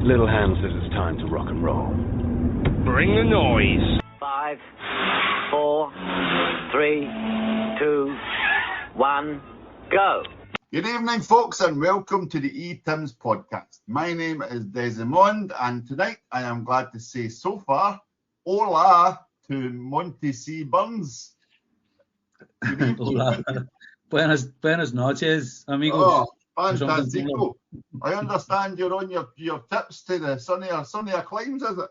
Little Hand says it's time to rock and roll. Bring the noise. 5, 4, 3, 2, 1, go. Good evening, folks, and welcome to the E-Tims podcast. My name is Desmond, and tonight I am glad to say so far, hola to Monty C. Burns. Good evening. Hola. Buenas noches, amigos. Oh, fantastico. I understand you're on your tips to the sunnier climes, is it?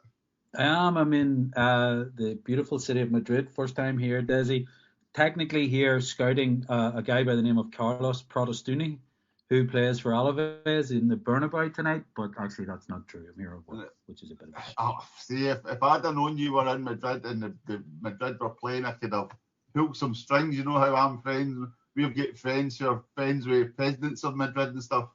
I am. I'm in the beautiful city of Madrid. First time here, Desi. Technically here scouting a guy by the name of Carlos Protostuni, who plays for Alaves in the Bernabeu tonight. But actually, that's not true. I'm here at work, which is a bit of a shame. Oh, see, if I'd have known you were in Madrid and the Madrid were playing, I could have pulled some strings. You know how I'm friends. We've got friends who are friends with presidents of Madrid and stuff.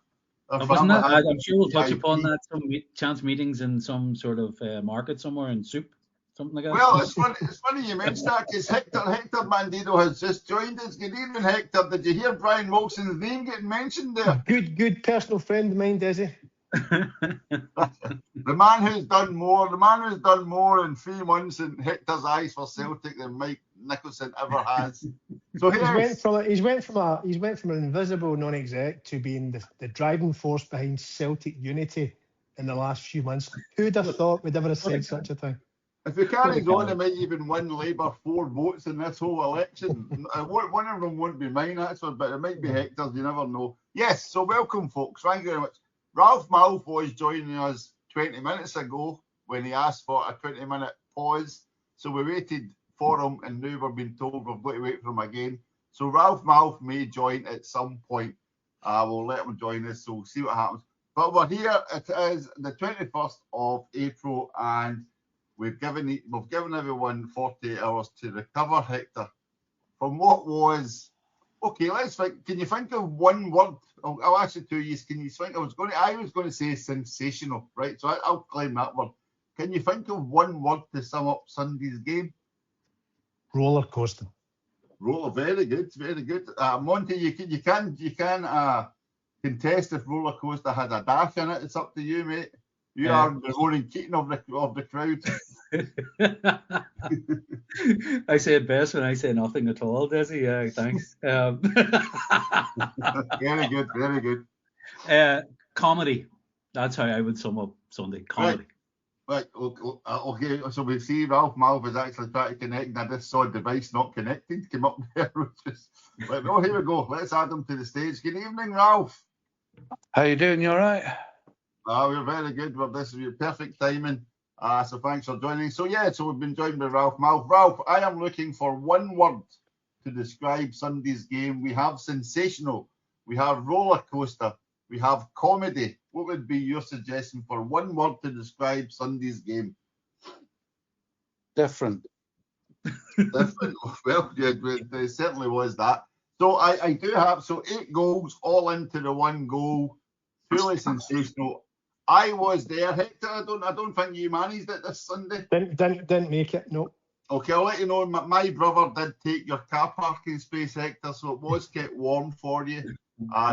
Wasn't that? I'm sure we'll touch upon that. Some chance meetings in some sort of market somewhere in Soup, something like that. Well, it's funny you mentioned that because Hector Bandido has just joined us. Good evening, Hector. Did you hear Brian Wilson's name getting mentioned there? Good personal friend of mine, Desi. The man who's done more in 3 months in Hector's eyes for Celtic than Mike Nicholson ever has. So he's went from an invisible non-exec to being the driving force behind Celtic unity in the last few months. Who'd have thought we'd ever have said such a thing? If he carries on, he might even win Labour 4 votes in this whole election. One of them won't be mine, actually, but it might be Hector's. You never know. Yes, so welcome, folks. Thank you very much. Ralph Malf was joining us 20 minutes ago when he asked for a 20-minute pause. So we waited for him, and now we're being told we've got to wait for him again. So Ralph Malf may join at some point. We'll let him join us, so we'll see what happens. But we're here. It is the 21st of April, and we've given everyone 48 hours to recover, Hector, from what was. Okay, let's think. Can you think of one word? I'll ask you 2 years. Can you think? I was going to say sensational, right? So I'll claim that word. Can you think of one word to sum up Sunday's game? Roller coaster. Very good, very good. Monty, you can contest if roller coaster had a dash in it. It's up to you, mate. You are the Ronan Keating of the crowd. I say it best when I say nothing at all, Desi. Yeah, thanks. Very good, very good. Comedy. That's how I would sum up Sunday. Comedy. Right. Okay. So we see Ralph Malf is actually trying to connect, and I just saw a device not connecting come up there. Here we go. Let's add him to the stage. Good evening, Ralph. How you doing? You all right? We're very good. This is your perfect timing. So thanks for joining. So we've been joined by Ralph Malf. Ralph, I am looking for one word to describe Sunday's game. We have sensational, we have roller coaster, we have comedy. What would be your suggestion for one word to describe Sunday's game? Different. Different. Well, yeah, there certainly was that. So I do have 8 goals all into the 1 goal. Truly sensational. I was there, Hector. I don't think you managed it this Sunday. Didn't make it. No. Okay, I'll let you know. My brother did take your car parking space, Hector, so it was kept warm for you.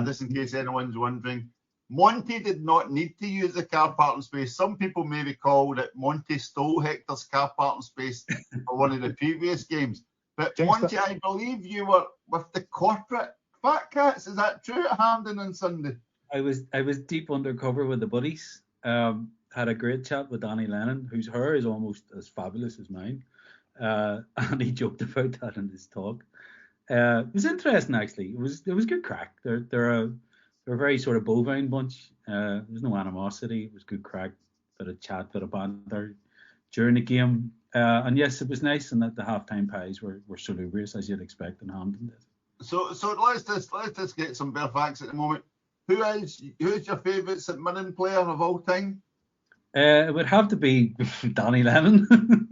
Just in case anyone's wondering, Monty did not need to use the car parking space. Some people may recall that Monty stole Hector's car parking space for one of the previous games. But Monty, I believe you were with the corporate Fat Cats. Is that true at Hampden on Sunday? I was deep undercover with the buddies. Had a great chat with Danny Lennon, whose hair is almost as fabulous as mine. And he joked about that in his talk. It was interesting, actually. It was good crack. They're a very sort of bovine bunch. There's no animosity. It was good crack. Bit of chat, bit of banter during the game. And yes, it was nice, and that the halftime pies were salubrious, as you'd expect in Hampden. So let's just get some bare facts at the moment. Who's your favourite St Mirren player of all time? It would have to be Danny Lennon.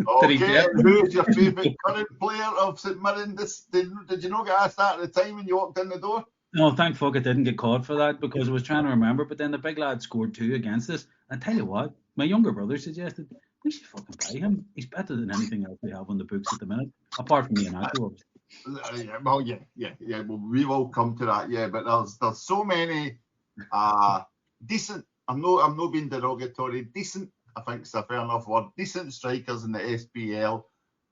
Okay, who's your favourite current player of St Mirren? Did you not get asked that at the time when you walked in the door? No, thank fuck I didn't get caught for that, because I was trying to remember. But then the big lad scored 2 against us. And tell you what, my younger brother suggested we should fucking buy him. He's better than anything else we have on the books at the minute, apart from Ian Nacho. Well, Well, we've all come to that, but there's so many decent I'm not being derogatory. Decent, I think it's a fair enough word. Decent strikers in the SPL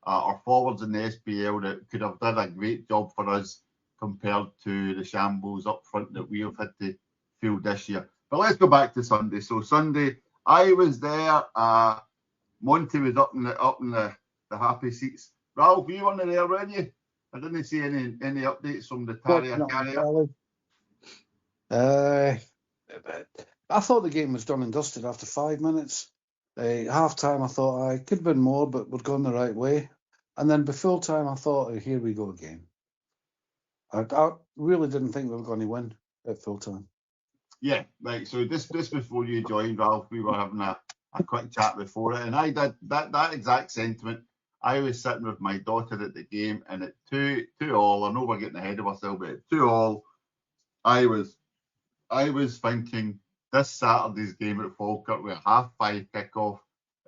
or forwards in the SPL that could have done a great job for us compared to the shambles up front that we have had to field this year. But let's go back to Sunday. So Sunday, I was there. Monty was up in the happy seats. Ralph, you weren't there, weren't you? I didn't see any updates from the Terrier carrier. I thought the game was done and dusted after 5 minutes. Half time, I thought I could have been more, but we're going the right way. And then by full time, I thought, here we go again. I really didn't think we were going to win at full time. Yeah, right. So this before you joined, Ralph, we were having a quick chat before it, and I did that exact sentiment. I was sitting with my daughter at the game, and at 2-2, I know we're getting ahead of ourselves, but at 2-2, I was thinking this Saturday's game at Falkirk with a 5:30 kickoff,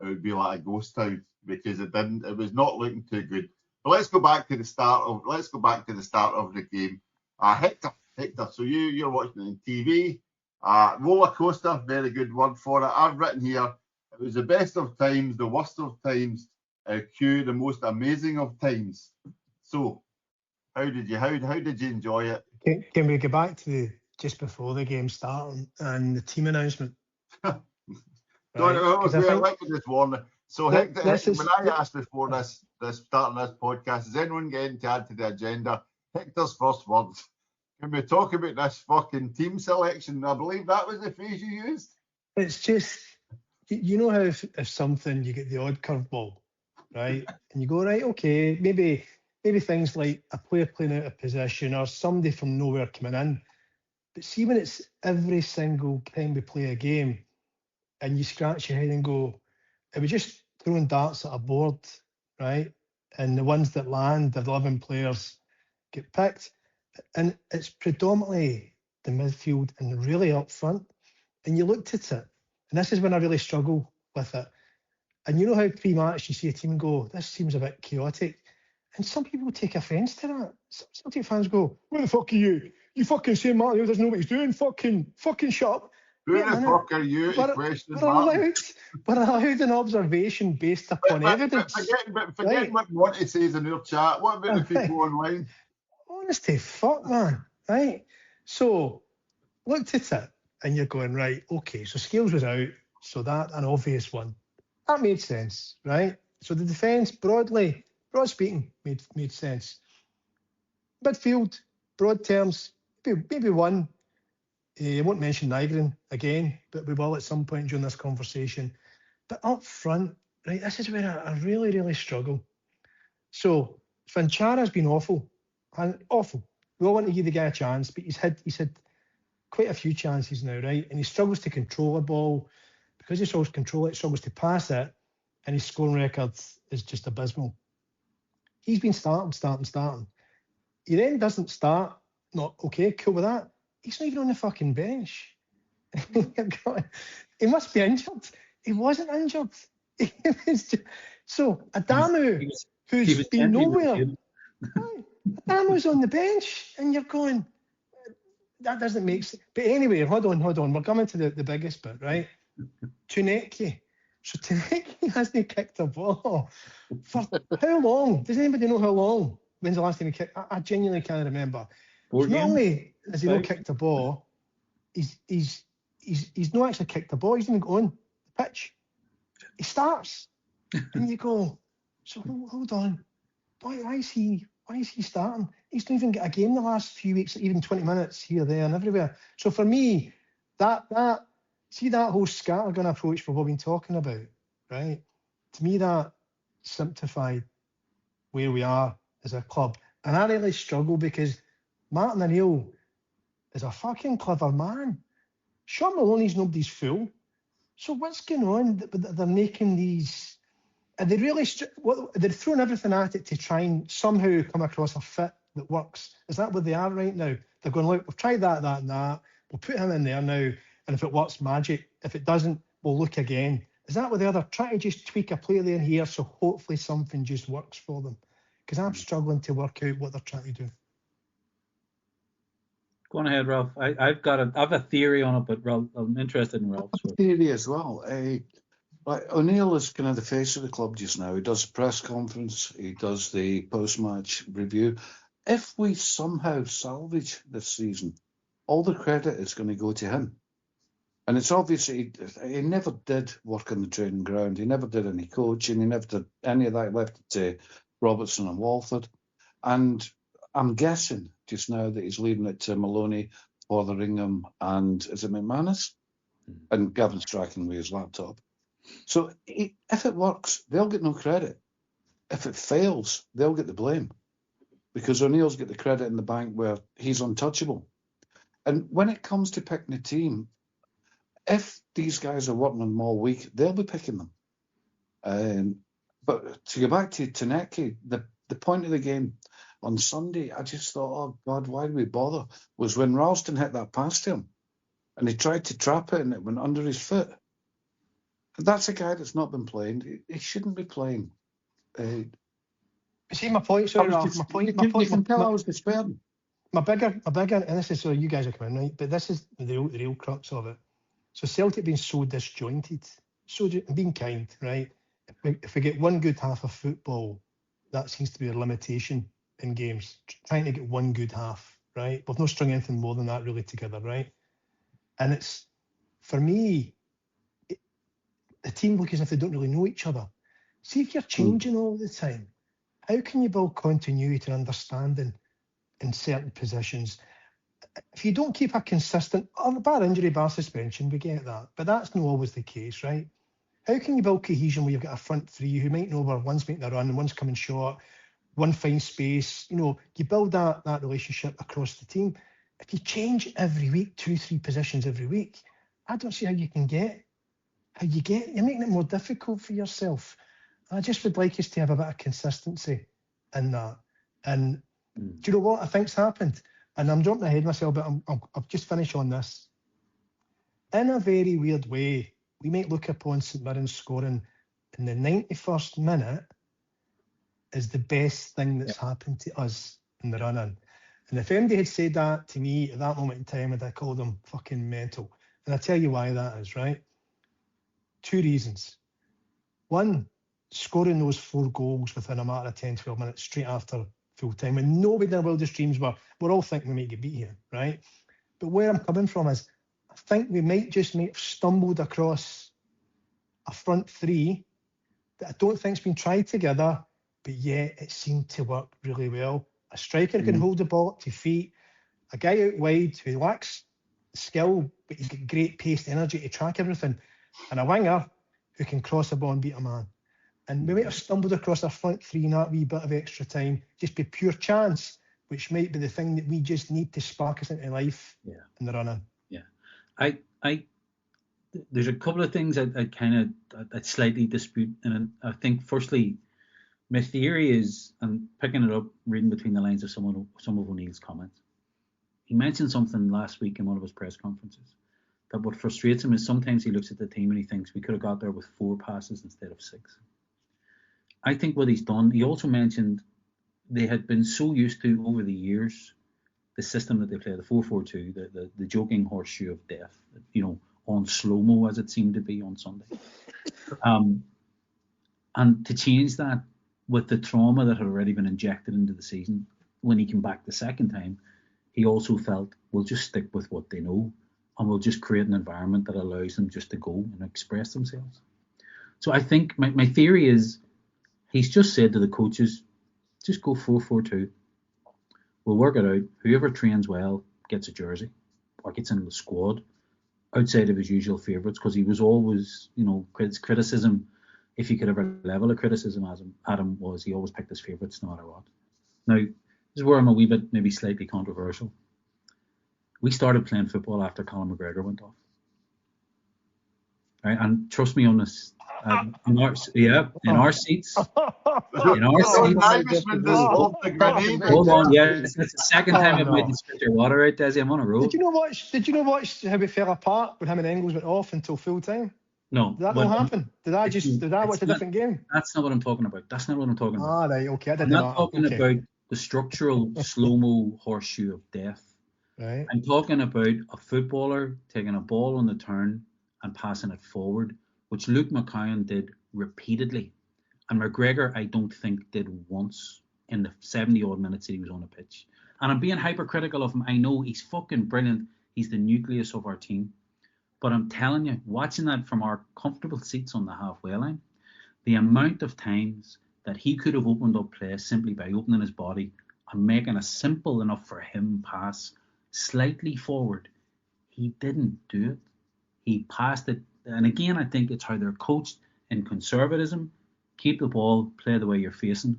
it would be like a ghost town because it was not looking too good. But let's go back to the start of the game. Hector, so you're watching it on TV. Roller coaster, very good word for it. I've written here, it was the best of times, the worst of times, Q, the most amazing of times. So, how did you enjoy it? Can we go back to just before the game started and the team announcement? Right? This warning. So, Hector, when I asked before this starting this podcast, is anyone getting to add to the agenda? Hector's first words. Can we talk about this fucking team selection? I believe that was the phrase you used. It's just, you know how if something, you get the odd curveball, right? And you go, right, okay, maybe things like a player playing out of position or somebody from nowhere coming in. But see, when it's every single time we play a game and you scratch your head and go, it was just throwing darts at a board, right? And the ones that land, the 11 players get picked. And it's predominantly the midfield and really up front. And you looked at it, and this is when I really struggle with it. And you know how pre-match you see a team go, this seems a bit chaotic. And some people take offence to that. Some Celtic fans go, where the fuck are you? You fucking say Martin doesn't know what he's doing. Fucking shut up. Who the fuck are you to question Martin? We're allowed an observation based upon evidence. Forget what Monty says in your chat. What about the people online? Honest to fuck, man. Right? So, looked at it, and you're going, right, okay, so Scales was out, so that, an obvious one. That made sense, right? So the defence, broad speaking, made sense. Midfield, broad terms, maybe one. I won't mention Nygren again, but we will at some point during this conversation. But up front, right, this is where I really, really struggle. So Fanchara's been awful. Awful. We all want to give the guy a chance, but he's had quite a few chances now, right? And he struggles to control a ball. Because he struggles to control it, struggles to pass it, and his scoring record is just abysmal. He's been starting. He then doesn't start. Not okay, cool with that. He's not even on the fucking bench. He must be injured. He wasn't injured. So Adamu, who's been nowhere, Adamu's on the bench, and you're going, that doesn't make sense. But anyway, hold on. We're coming to the biggest bit, right? Tuneki. So Tuneki hasn't kicked a ball for how long? Does anybody know how long? When's the last time he kicked? I genuinely can't remember. So not only has he not kicked a ball, he's not actually kicked a ball. He's even going the pitch. He starts, and you go, so hold on, why is he starting? He's not even got a game the last few weeks, even 20 minutes here, there, and everywhere. So for me, that whole scattergun approach we've all been talking about, right? To me, that simplified where we are as a club. And I really struggle because Martin O'Neill is a fucking clever man. Sean Maloney's nobody's fool. So what's going on? They're making these... Are they really... They're throwing everything at it to try and somehow come across a fit that works. Is that where they are right now? They're going, look, we've tried that, and that. We'll put him in there now. And if it works, magic. If it doesn't, we'll look again. Is that what they're trying to just tweak a player there and here so hopefully something just works for them? Because I'm struggling to work out what they're trying to do. Go on ahead, Ralph. I have a theory on it, but Ralph, I'm interested in Ralph's. Theory as well. Like O'Neill is kind of the face of the club just now. He does the press conference. He does the post-match review. If we somehow salvage this season, all the credit is going to go to him. And it's obvious he never did work on the training ground. He never did any coaching. He never did any of that. He left it to Robertson and Walford. And I'm guessing just now that he's leaving it to Maloney, Fotheringham, and is it McManus? And Gavin Strachan with his laptop. So if it works, they'll get no credit. If it fails, they'll get the blame. Because O'Neill's got the credit in the bank where he's untouchable. And when it comes to picking a team, if these guys are working on them all week, they'll be picking them. But to go back to Taneki, the point of the game on Sunday, I just thought, oh, God, why do we bother? Was when Ralston hit that pass to him. And he tried to trap it and it went under his foot. And that's a guy that's not been playing. He shouldn't be playing. See my point, sorry, Ralph. My point. You can tell I was despairing. My bigger, and this is so you guys are coming right, but this is the real crux of it. So Celtic being so disjointed, being kind, right? If we get one good half of football, that seems to be a limitation in games. Trying to get one good half, right? We've not strung anything more than that really together, right? And it's, for me, the team look as if they don't really know each other. See, if you're changing all the time, how can you build continuity and understanding in certain positions? If you don't keep a consistent, bar injury, bar suspension, we get that. But that's not always the case, right? How can you build cohesion where you've got a front three who might know where one's making a run and one's coming short, one finds space? You know, you build that relationship across the team. If you change every week, 2-3 positions every week, I don't see how you get. You're making it more difficult for yourself. I just would like us to have a bit of consistency in that. And do you know what I think's happened? And I'm jumping ahead myself, but I'll just finish on this. In a very weird way, we might look upon St Mirren scoring in the 91st minute as the best thing that's happened to us in the run-in. And if anybody had said that to me at that moment in time, I'd have called them fucking mental. And I'll tell you why that is, right? 2 reasons. One, scoring those 4 goals within a matter of 10-12 minutes straight after full time, and nobody in their wildest dreams we're all thinking we might get beat here, right? But where I'm coming from is, I think we might have stumbled across a front three that I don't think's been tried together, but yet it seemed to work really well. A striker can hold the ball up to feet, a guy out wide who lacks skill, but he's got great pace, energy to track everything, and a winger who can cross a ball and beat a man. And we might have stumbled across our front three in that wee bit of extra time, just be pure chance, which might be the thing that we just need to spark us into life in the run-in. Yeah. There's a couple of things I'd slightly dispute. And I think, firstly, my theory is, and picking it up, reading between the lines of some of O'Neill's comments, he mentioned something last week in one of his press conferences, that what frustrates him is sometimes he looks at the team and he thinks we could have got there with 4 passes instead of 6. I think what he's done, he also mentioned they had been so used to over the years the system that they play, the 4-4-2, the joking horseshoe of death, on slow-mo as it seemed to be on Sunday. And to change that with the trauma that had already been injected into the season, when he came back the second time, he also felt, we'll just stick with what they know and we'll just create an environment that allows them just to go and express themselves. So I think my theory is, he's just said to the coaches, just go 4-4-2. We'll work it out. Whoever trains well gets a jersey or gets into the squad outside of his usual favourites, because he was always, his criticism, if you could ever level a criticism at him, was he always picked his favourites no matter what. Now, this is where I'm a wee bit maybe slightly controversial. We started playing football after Colin McGregor went off. Right? And trust me on this. In our seats. Hold on, it's the second time I've made you spit your water out, Desi. I'm on a roll. Did you not watch how we fell apart when him and Engels went off until full time? No. Did that not happen? Did I watch a different game? That's not what I'm talking about. Ah, right, okay. I'm not talking about the structural slow-mo horseshoe of death Right. I'm talking about a footballer taking a ball on the turn and passing it forward, which Luke McCowan did repeatedly. And McGregor, I don't think, did once in the 70-odd minutes that he was on the pitch. And I'm being hypercritical of him. I know he's fucking brilliant. He's the nucleus of our team. But I'm telling you, watching that from our comfortable seats on the halfway line, the amount of times that he could have opened up play simply by opening his body and making a simple enough for him pass slightly forward, he didn't do it. He passed it. And again, I think it's how they're coached in conservatism. Keep the ball, play the way you're facing.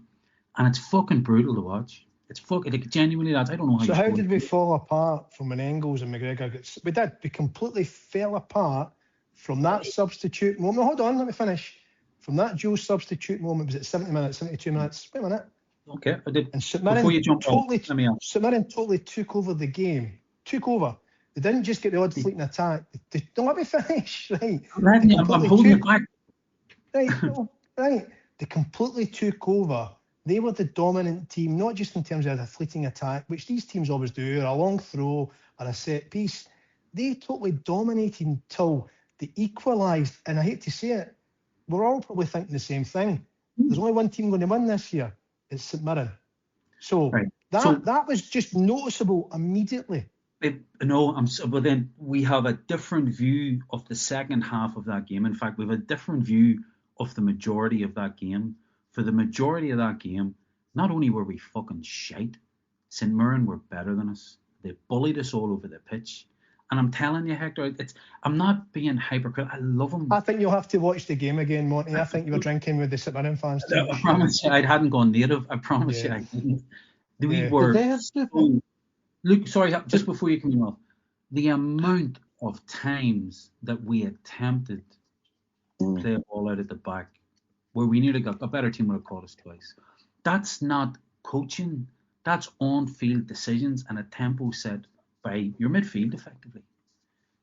And it's fucking brutal to watch. It's fucking, like, genuinely, lads, I don't know how So you how scored. did we fall apart from when Engels and McGregor got... We did. We completely fell apart from that substitute moment. Hold on, let me finish. From that dual substitute moment, was it 70 minutes, 72 minutes? Wait a minute. Okay, I did. And St Before you Mirren jump totally, let me ask. St Mirren totally took over the game. Took over. They didn't just get the odd fleeting attack. Don't let me finish, right? I'm holding it back. Right, no, right. They completely took over. They were the dominant team, not just in terms of a fleeting attack, which these teams always do, or a long throw, or a set piece. They totally dominated until they equalised. And I hate to say it, we're all probably thinking the same thing. There's only one team going to win this year. It's St Mirren. So Right. that was just noticeable immediately. But then we have a different view of the second half of that game. In fact, we have a different view of the majority of that game. For the majority of that game, not only were we fucking shite, St Mirren were better than us. They bullied us all over the pitch. And I'm telling you, Hector, I'm not being hypercritical. I love them. I think you'll have to watch the game again, Monty. I think you were drinking with the St Mirren fans too. I promise you, I hadn't gone native. I promise you, I didn't. We were. Did they have Super? Look, sorry, just before you come off, the amount of times that we attempted to play a ball out at the back, where we nearly got a better team would have caught us twice. That's not coaching. That's on-field decisions and a tempo set by your midfield, effectively.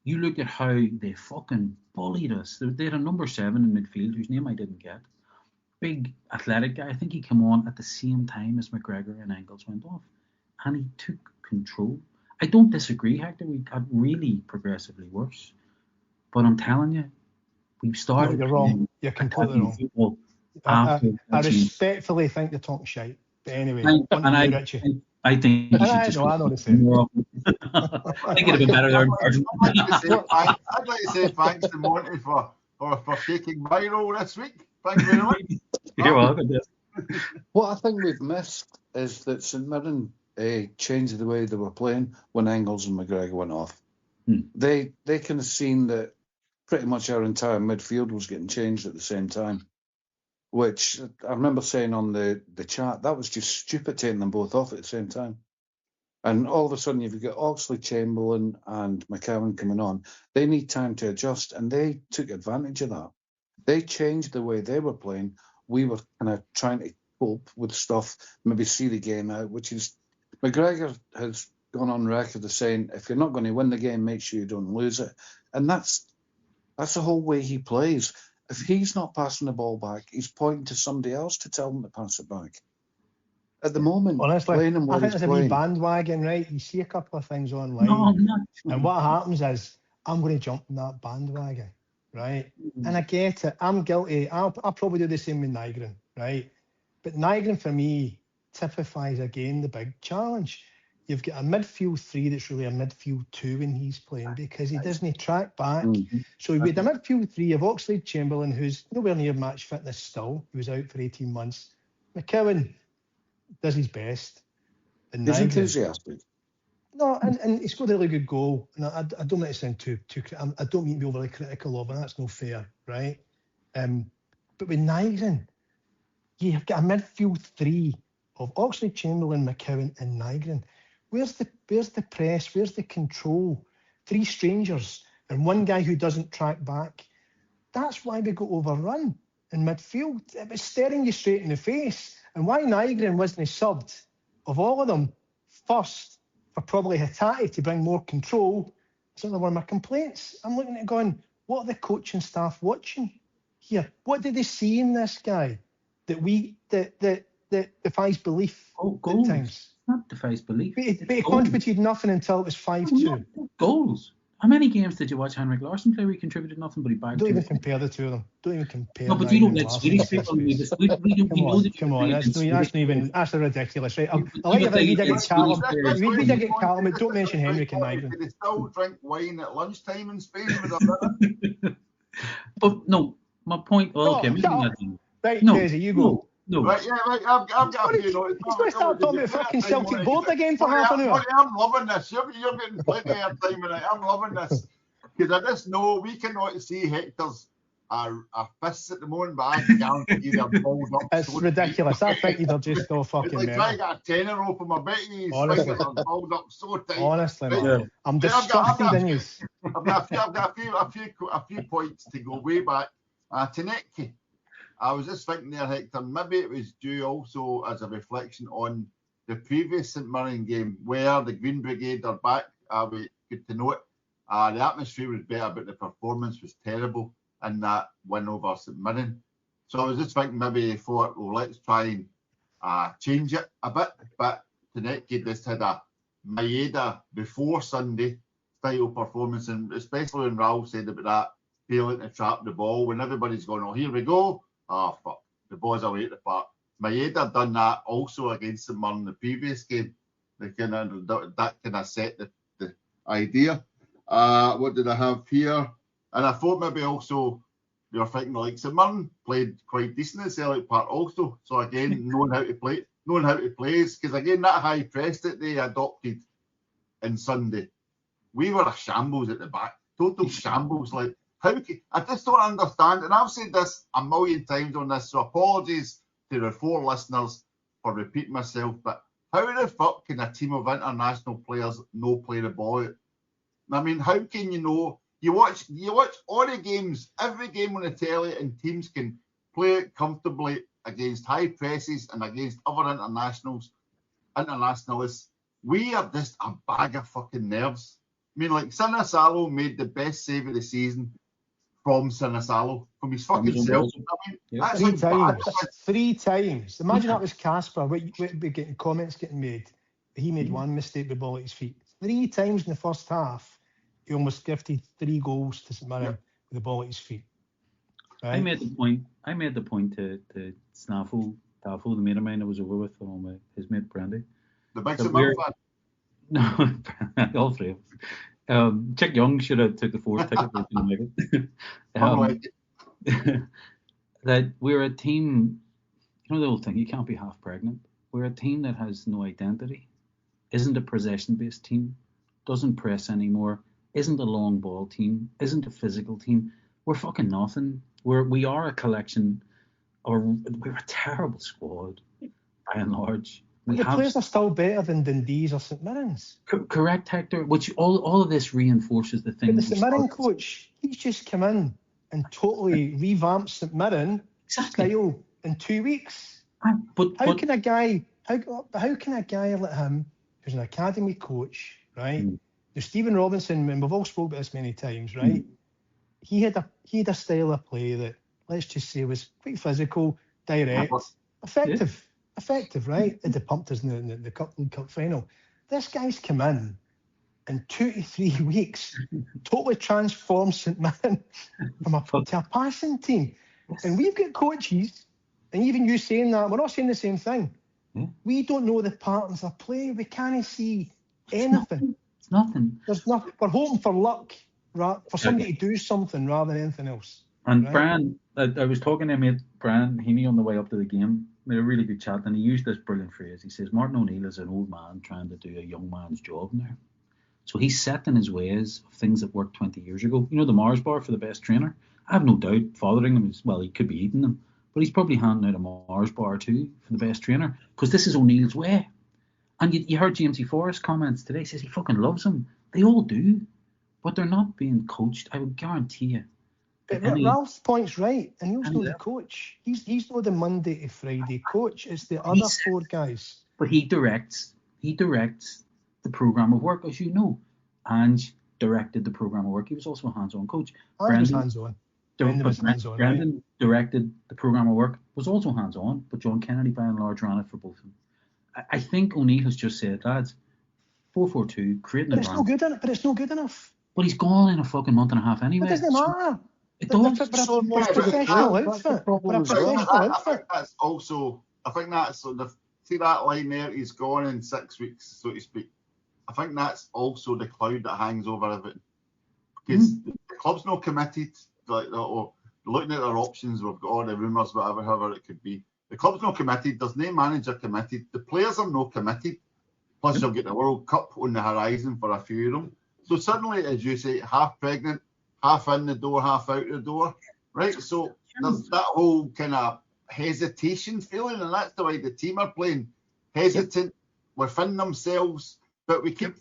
You look at how they fucking bullied us. They had a number 7 in midfield, whose name I didn't get. Big athletic guy. I think he came on at the same time as McGregor and Engels went off. And he took control. I don't disagree, Hector. We got really progressively worse. But I'm telling you, we've started... No, you're wrong. You're completely wrong. I respectfully think they're talking shite. But anyway, I think you should just... I know the same. I think it'd have been better there in person. I'd like to say thanks to Monty for taking my role this week. Thank you very much. You're welcome. What I think we've missed is that St Mirren changed the way they were playing when Engels and McGregor went off. They kind of seen that pretty much our entire midfield was getting changed at the same time, which I remember saying on the chat, that was just stupid taking them both off at the same time. And all of a sudden, you've got Oxley, Chamberlain and McCowan coming on. They need time to adjust, and they took advantage of that. They changed the way they were playing. We were kind of trying to cope with stuff, maybe see the game out, which is... McGregor has gone on record as saying, if you're not going to win the game, make sure you don't lose it. And that's the whole way he plays. If he's not passing the ball back, he's pointing to somebody else to tell him to pass it back. At the moment, honestly, playing him I where think he's there's a playing... wee bandwagon, right? You see a couple of things online. No, I'm not. And what happens is, I'm going to jump on that bandwagon, right? And I get it. I'm guilty. I'll probably do the same with Nygren, right? But Nygren, for me, typifies, again, the big challenge. You've got a midfield 3 that's really a midfield 2 when he's playing, because he doesn't track back. So we had a midfield 3 of Oxley Chamberlain, who's nowhere near match fitness still. He was out for 18 months. McCowan does his best. And He's enthusiastic. No, and he scored a really good goal. And I don't mean to sound too I don't mean to be overly critical of him. That's no fair, right? But with Nygren, you've got a midfield 3 of Oxley, Chamberlain, McCowan and Nygren. Where's the press? Where's the control? 3 strangers and one guy who doesn't track back. That's why we got overrun in midfield. It was staring you straight in the face. And why Nygren wasn't subbed of all of them first for probably Hatate to bring more control. It's another one of my complaints. I'm looking at it going, what are the coaching staff watching here? What did they see in this guy that that defies belief Goals. at times. Not defies belief. But he contributed nothing until it was 5-2. Goals. How many games did you watch Henrik Larsson play where he contributed nothing but he bagged Don't two? even compare the two of them. Don't even compare. No, but you don't let Swedish people. We know that come on. That's ridiculous, right? I'll You let you get Callum. We get Swedish Callum, but don't mention Henrik and Nygren. Did they still drink wine at lunchtime in Spain with a But no, my point. Okay, maybe not. Right, Daisy, you go. No. Right, yeah, right. I've got a few notes. He's going to start talking about fucking Celtic board again for half an hour. I'm loving this. You're getting plenty of time tonight. I'm loving this. Because I just know we cannot see Hector's fists at the moment, but I guarantee they're balled up. It's ridiculous. I think they're just all fucking it's like trying to get a tenner rope from my Betty. His fingers are balled up so tight. Honestly, right? man. I'm disgusted in you. I've got a few points to go way back. Tanecki. I was just thinking there, Hector, maybe it was due also as a reflection on the previous St Mirren game where the Green Brigade are back. Good to note. The atmosphere was better, but the performance was terrible in that win over St Mirren. So I was just thinking maybe they thought, well, let's try and change it a bit. But Tanecki just had a Maeda before Sunday style performance, and especially when Raul said about that failing to trap the ball when everybody's going, oh, here we go. Oh, fuck. The ball's away at the park. Maeda done that also against St Mirren in the previous game. That kind of set the idea. What did I have here? And I thought maybe also they were thinking like St Mirren played quite decent at Celtic Park also. So again, knowing how to play is because again that high press that they adopted in Sunday, we were a shambles at the back, total shambles. Like I just don't understand, and I've said this a million times on this, so apologies to the 4 listeners for repeating myself, but how the fuck can a team of international players no play the ball? I mean, how can you know? You watch all the games, every game on the telly, and teams can play it comfortably against high presses and against other internationalists. We are just a bag of fucking nerves. I mean, like Sinisalo made the best save of the season from Sinisalo, from his fucking self. I mean, that's 3 times. 3 times. Imagine that was Casper. We're getting comments getting made. He made one mistake with the ball at his feet. 3 times in the first half, he almost gifted 3 goals to St Mirren with the ball at his feet. Right? I made the point to Snaffle, the mate of mine I was over with, along with his mate Brandy. The big St Mirren fan? No, all 3 of us. Chick Young should have took the 4th ticket, but didn't make it. That we're a team, you know the old thing, you can't be half pregnant. We're a team that has no identity, isn't a possession-based team, doesn't press anymore, isn't a long ball team, isn't a physical team. We're fucking nothing. We are a collection, or we're a terrible squad, by and large. The players are still better than Dundee's or St Mirren's. Correct, Hector. Which all of this reinforces the thing. But the St Mirren coach, he's just come in and totally revamped St Mirren style in 2 weeks. How can a guy like him, who's an academy coach, right? There's Stephen Robinson, and we've all spoken about this many times, right? He had a style of play that, let's just say, was quite physical, direct, effective, right? They pumped us in the Cup final. This guy's come in 2 to 3 weeks, totally transformed St Mirren to a passing team. And we've got coaches, and even you saying that, we're not saying the same thing. We don't know the patterns of play. We can't see anything. It's nothing. There's nothing. We're hoping for luck, for somebody to do something rather than anything else. And right? Brian, I was talking to mate Brian Heaney on the way up to the game. We had a really good chat, and he used this brilliant phrase. He says, Martin O'Neill is an old man trying to do a young man's job now. So he's set in his ways of things that worked 20 years ago. You know, the Mars bar for the best trainer? I have no doubt fathering them is, well, he could be eating them, but he's probably handing out a Mars bar too for the best trainer, because this is O'Neill's way. And you heard Jamesy Forrest comments today. He says he fucking loves them. They all do, but they're not being coached, I would guarantee you. But Ralph's point's right, and he's not the coach. He's not the Monday to Friday coach. It's the other 4 guys. But he directs the program of work, as you know. Ange directed the program of work. He was also a hands-on coach. Ange was hands-on. Brendan was hands-on, right? Brendan directed the programme of work, was also hands-on, but John Kennedy by and large ran it for both of them. I think O'Neill has just said, lads, 4-4-2, creating But a it's no good enough. But it's no good enough. But he's gone in a fucking month and a half anyway. It doesn't matter. It does. We're a professional outfit. We're a professional outfit. That's also, I think that's, see that line there, he's gone in 6 weeks, so to speak. I think that's also the cloud that hangs over everything. Because the club's not committed, or looking at their options, we've got all the rumours, however it could be. The club's not committed, there's no manager committed, the players are not committed. Plus, you'll get the World Cup on the horizon for a few of them. So suddenly, as you say, half pregnant, half in the door, half out the door, right? So there's that whole kind of hesitation feeling, and that's the way the team are playing. Hesitant within themselves, but we keep.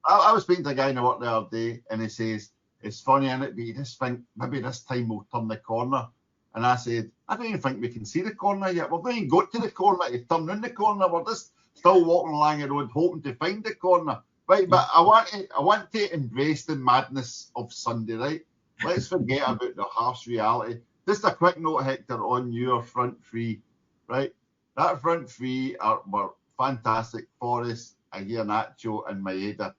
I was speaking to a guy in the work the other day, and he says, it's funny, innit, but you just think maybe this time we'll turn the corner. And I said, I don't even think we can see the corner yet. We've not even got to the corner to turn in the corner. We're just still walking along the road hoping to find the corner. Right, but I want to embrace the madness of Sunday, right? Let's forget about the harsh reality. Just a quick note, Hector, on your front three, right? That front three were fantastic. Forrest, Ian Nacho, and Maeda.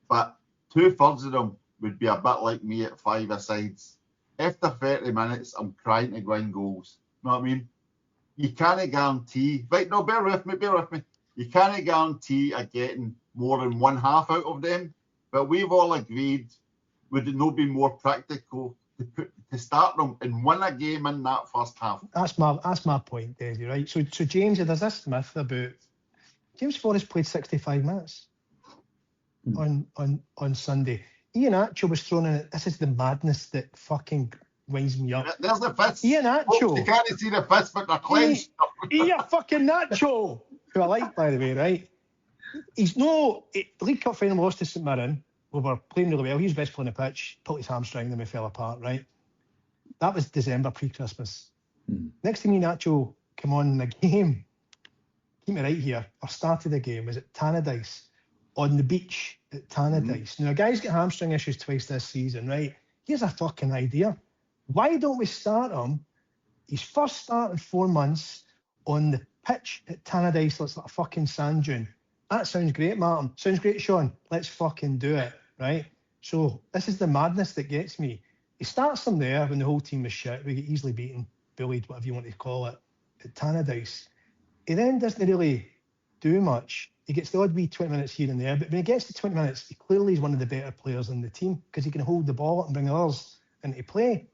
But 2/3 of them would be a bit like me at 5-a-sides. After 30 minutes, I'm crying to go in goals. You know what I mean? You can't guarantee. Right, no, bear with me. You can't guarantee getting more than one half out of them. But we've all agreed, would it not be more practical to start them and win a game in that first half? That's my point, Daisy, right? So James, there's this myth about James Forrest played 65 minutes on Sunday. Ian Nacho was thrown in it. This is the madness that fucking winds me up. There's the fist. Ian Nacho. You can't see the fist, but they're clenched. Ian fucking Nacho, who I like, by the way, right? He's League Cup final lost to St Mirren. We were playing really well. He was best player on the pitch. Pulled his hamstring, then we fell apart, right? That was December pre-Christmas. Next to me, Nacho come on in the game. Keep me right here. I started the game. Was at Tannadice on the beach at Tannadice. Now, a guy's got hamstring issues twice this season, right? Here's a fucking idea. Why don't we start him? He's first started 4 months on the pitch at Tannadice. Looks like a fucking sand dune. That sounds great, Martin. Sounds great, Sean. Let's fucking do it, right? So this is the madness that gets me. He starts them there when the whole team was shit. We get easily beaten, bullied, whatever you want to call it, at Tannadice. He then doesn't really do much. He gets the odd wee 20 minutes here and there, but when he gets to 20 minutes, he clearly is one of the better players in the team because he can hold the ball up and bring others into play.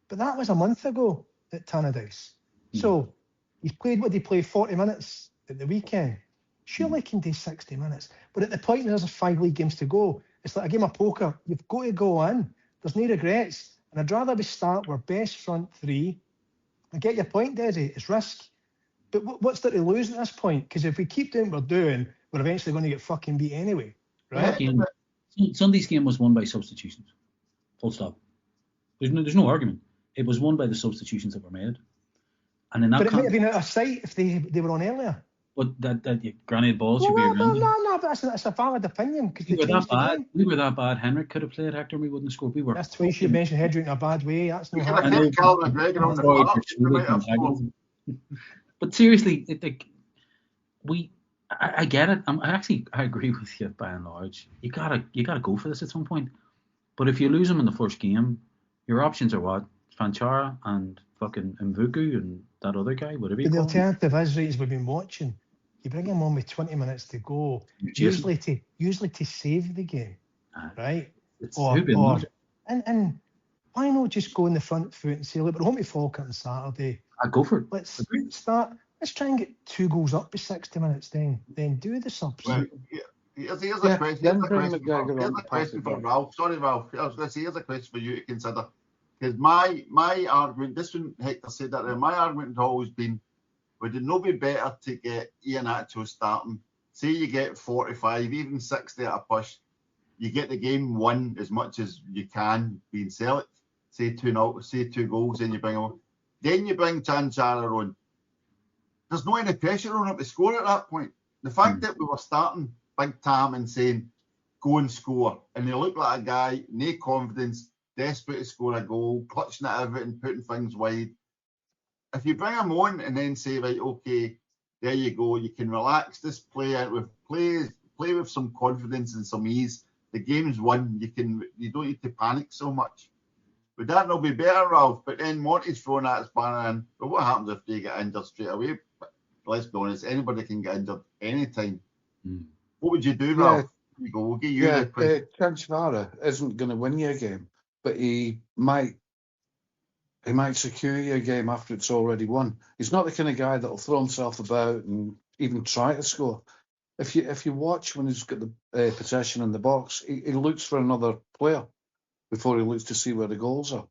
But that was a month ago at Tannadice. So he's played, what did he play, 40 minutes at the weekend? Surely he can do 60 minutes. But at the point there's 5 league games to go, it's like a game of poker. You've got to go in. There's no regrets. And I'd rather we start our best front three. I get your point, Desi. It's risk. But what's there to lose at this point? Because if we keep doing what we're doing, we're eventually going to get fucking beat anyway, right? Sunday's game was won by substitutions. Full stop. There's no argument. It was won by the substitutions that were made. And in that it might have been out of sight if they were on earlier. But that granted balls should be around. No, but that's a valid opinion. We were that bad. Henrik could have played Hector and we wouldn't have scored. We were. That's twice you mentioned Hedrick in a bad way. That's no hard. But seriously, I get it. I agree with you by and large. You gotta go for this at some point. But if you lose them in the first game, your options are what? Fanchara and fucking Mvuku and that other guy, whatever you call him. The alternative is, right, as we've been watching, you bring him on with 20 minutes to go, usually to save the game, right? And why not just go in the front foot and say, look, we're home to Falkirk on Saturday. I'd go for it. Let's try and get 2 goals up by 60 minutes, then do the subs. Well, here's a question for Ralph. Sorry, Ralph. I was going to say, here's a question for you to consider. Because my argument, this one, Hector said that there, my argument has always been, would it not be better to get Ian Nacho starting? Say you get 45, even 60 at a push, you get the game won as much as you can, being Celtic, say 2 goals, then you bring on. Then you bring Chanchara on. There's no any pressure on him to score at that point. The fact that we were starting big time and saying, go and score, and he looked like a guy, no confidence, desperate to score a goal, clutching at everything, putting things wide. If you bring him on and then say, right, okay, there you go, you can relax this play out with play with some confidence and some ease. The game's won. You don't need to panic so much. Would that not be better, Ralph? But then Monty's throwing that spanner in. But what happens if they get injured straight away? Let's be honest, anybody can get injured anytime. What would you do, Ralph? We'll get you the question. Transvara isn't going to win you a game, but he might secure you a game after it's already won. He's not the kind of guy that'll throw himself about and even try to score. If you watch when he's got the possession in the box, he looks for another player before he looks to see where the goals are.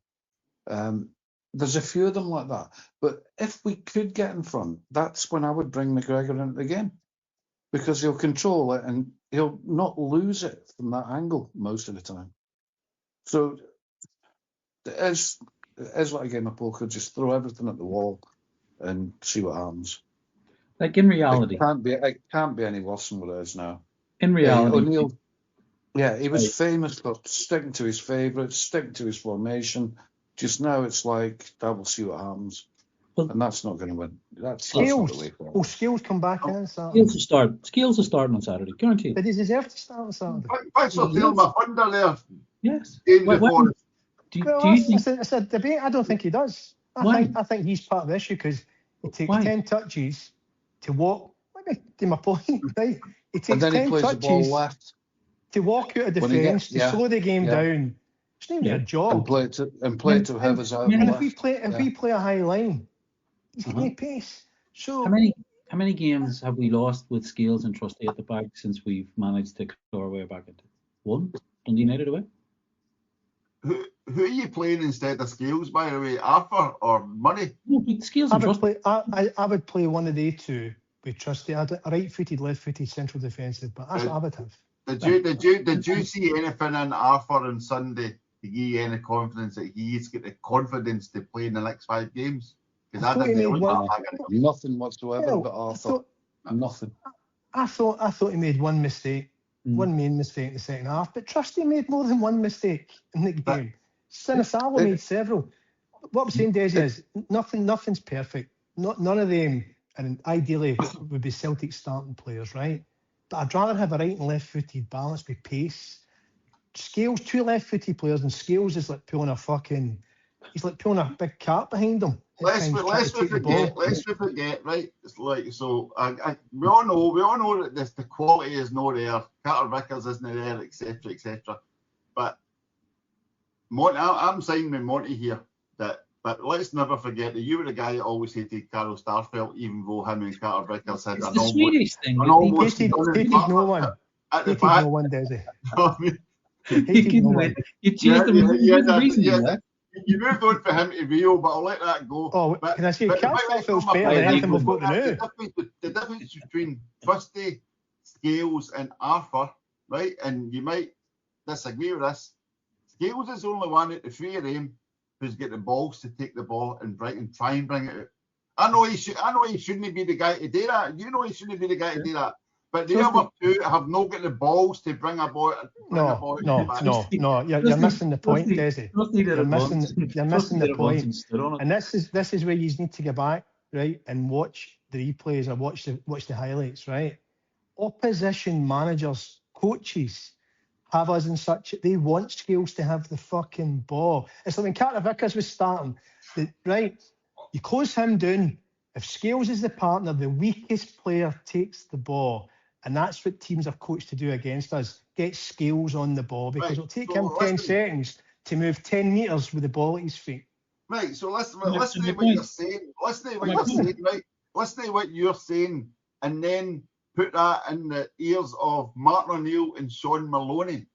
There's a few of them like that. But if we could get in front, that's when I would bring McGregor into the game, because he'll control it and he'll not lose it from that angle most of the time. So it's like a game of poker. Just throw everything at the wall and see what happens. Like in reality, it can't be any worse than what it is now. In reality, O'Neill, he was famous for sticking to his favourites, sticking to his formation. Just now, it's like, we'll see what happens, and that's not going to win. That's not the way forward. Will Scales come back in on Saturday? Scales will start on Saturday, guaranteed. But he deserves to start on Saturday. Thanks for telling my thunder there. Yes. Do you think it's a debate? I don't think he does. I think he's part of the issue because he takes 10 touches to walk. Let me do my point, right? He takes 10 touches to walk out of defence, to slow the game down. It's not even a job. And play it to whoever's out. And if we play a high line, he's got no pace. So how many games have we lost with Scales and Trusty at the back since we've managed to claw our way back into one? Dundee United away? Who are you playing instead of Scales, by the way? Arthur or Murray? No, Scales and Trusty. I would play one of the two with Trusty. A right-footed, left-footed central defensive, but that's what I would have. Did you see anything in Arthur on Sunday to give you any confidence that he's got the confidence to play in the next 5 games? Because I didn't know nothing whatsoever about Arthur. Nothing. I thought he made one mistake, one main mistake in the second half, but Trusty made more than one mistake in the game. Sinisalo made several. What I'm saying, Desi, is nothing's perfect. None of them, and ideally would be Celtic starting players, right? But I'd rather have a right and left-footed balance with pace. Scales, 2 left-footed players, and Scales is like pulling he's like pulling a big cart behind him. Let's forget, right? It's like, so we all know that the quality is not there. Carter Vickers isn't there, etc., etc. But Monty, I'm signing with Monty here. But let's never forget that you were the guy that always hated Carol Starfelt, even though him and Carter Vickers had an Swedish thing. Hated no one. At the hated back. No one, Desi. You changed the reason. You moved on for him to Rio, but I'll let that go. Oh, but, can I say, Carl Starfelt's better than anything we've got to know. The difference between Trusty, Scales, and Arthur, right? And you might disagree with this. Scales is the only one at the 3 of them who's got the balls to take the ball and try and bring it out. I know he shouldn't be the guy to do that. You know he shouldn't be the guy to do that. But the other two have not got the balls to bring a ball. No. You're missing the point, Desi. You're missing the point. And this is where you need to go back, right, and watch the replays or watch the highlights, right? Opposition managers, coaches have us in such. They want Scales to have the fucking ball. It's like when Carter Vickers was starting, right? You close him down. If Scales is the partner, the weakest player takes the ball. And that's what teams are coached to do against us. Get Scales on the ball because it'll take him 10 seconds to move 10 metres with the ball at his feet. Right, so listen to what you're saying. Listen to what you're saying, right? Listen to what you're saying and then put that in the ears of Martin O'Neill and Sean Maloney.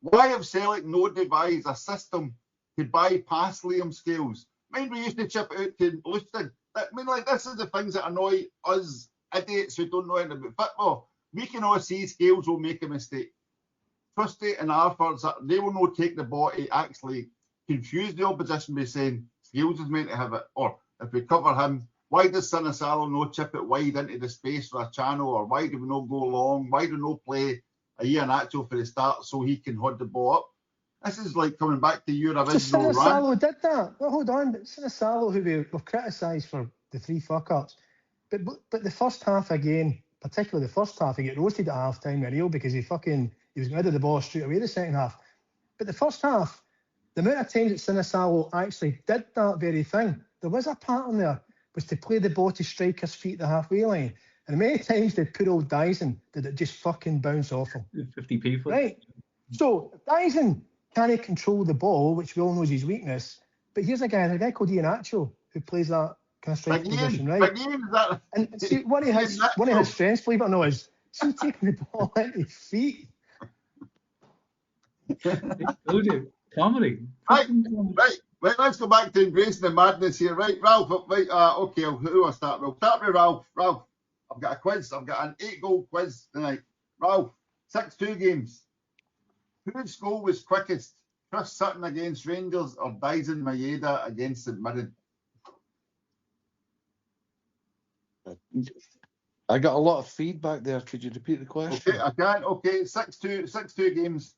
Why have Celtic not devised a system to bypass Liam Scales? Mind we used to chip it out to Lustig. I mean, like, this is the things that annoy us idiots who don't know anything about football. We can all see Scales will make a mistake. Trusty and Arthur, they will not take the ball to actually confuse the opposition by saying Scales is meant to have it. Or if we cover him, why does Sinisalo not chip it wide into the space for a channel? Or why do we not go long? Why do we not play a Ian Nacho for the start so he can hold the ball up? This is like coming back to your So original rant. Sinisalo did that. Well, hold on. But Sinisalo, who we've criticised for the 3 fuck-ups, but the first half again, particularly the first half, he got roasted at half-time with Rio because he was rid of the ball straight away the second half. But the first half, the amount of times that Sinisalo actually did that very thing, there was a pattern there, was to play the ball to striker's feet at the halfway line. And many times they put old Daizen did it just fucking bounce off him. 50p foot. Right. So Daizen can't control the ball, which we all know is his weakness. But here's a guy called Ian Nacho who plays that kind of striker position, right? And see, one of his strengths, believe it or not, is taking the ball into his feet. Comedy. Right. Let's go back to embracing the madness here. Right, Ralph. Right, okay. Who do I start with? We'll start with Ralph. Ralph, I've got a quiz. I've got an 8-goal quiz tonight. Ralph, 6-2 games. Whose goal was quickest? Chris Sutton against Rangers or Daizen Maeda against St Mirren? I got a lot of feedback there. Could you repeat the question? Okay, I can. Okay, 6-2 games.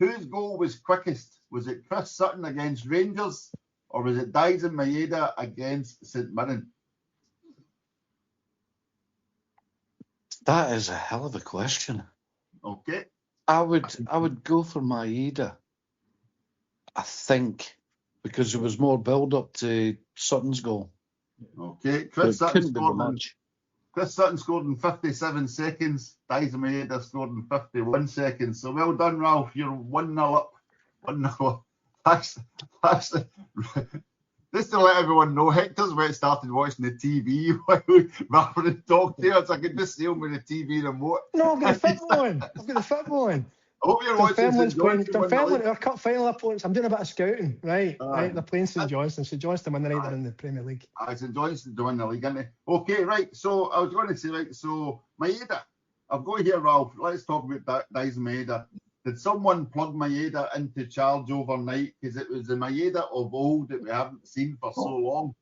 Whose goal was quickest? Was it Chris Sutton against Rangers or was it Daizen Maeda against St Mirren? That is a hell of a question. Okay. I would go for Maeda, I think, because there was more build up to Sutton's goal. Okay, Chris Sutton scored in 57 seconds. Daizen Maeda scored in 51 seconds. So well done, Ralph. You're 1-0 up. 1-0 up. Actually, just to let everyone know, Hector's went started watching the TV rather than talk to us. I could just see him with the TV remote. No, I've got the football on. I hope you're watching St Johnstone. Our cup final opponents. I'm doing a bit of scouting, right? They're playing St Johnstone. St Johnstone win the night they're in the Premier League. St Johnstone to win the league, isn't they? Okay, right. So I was going to say, right, so Maeda. I've got here, Ralph. Let's talk about Daizen Maeda. Did someone plug Maeda into charge overnight? Because it was the Maeda of old that we haven't seen for so long.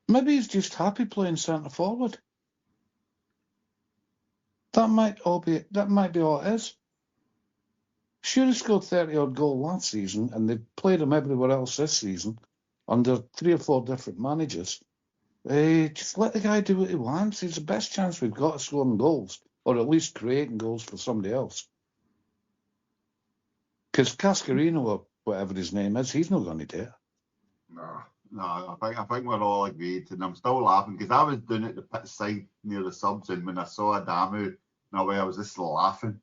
Maybe he's just happy playing centre forward. That might be all it is. Sure, he scored 30-odd goals last season, and they've played him everywhere else this season under 3 or 4 different managers. Just let the guy do what he wants. He's the best chance we've got of scoring goals, or at least creating goals for somebody else. Because Cascarino, or whatever his name is, he's not going to do it. No, I think we're all agreed, and I'm still laughing because I was doing it the pit side near the subs, and when I saw Adamu, I was just laughing,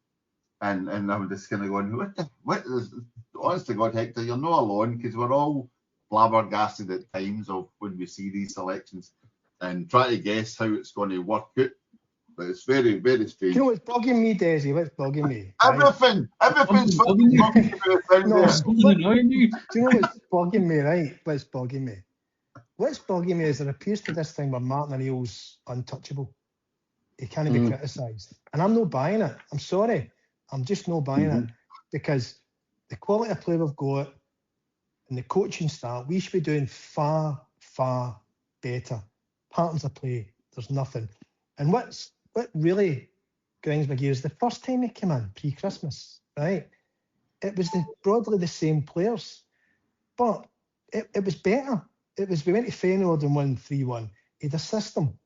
and I'm just kind of going, what is? Honest to God, Hector, you're not alone, because we're all flabbergasted at times of when we see these selections and try to guess how it's going to work out. But it's very, very strange. Do you know what's bugging me, Desi? What's bugging me? Everything's fucking bugging me. Do you know what's bugging me, right? What's bugging me? What's bugging me is there appears to be this thing where Martin O'Neill's untouchable. He can't be criticised. And I'm not buying it. I'm sorry. I'm just not buying it. Because the quality of play we've got and the coaching style, we should be doing far, far better. Patterns of play, there's nothing. And what really grinds my gears, the first time he came in, pre-Christmas, right? It was broadly the same players. But it was better. We went to Feyenoord and won 3-1. He had a system.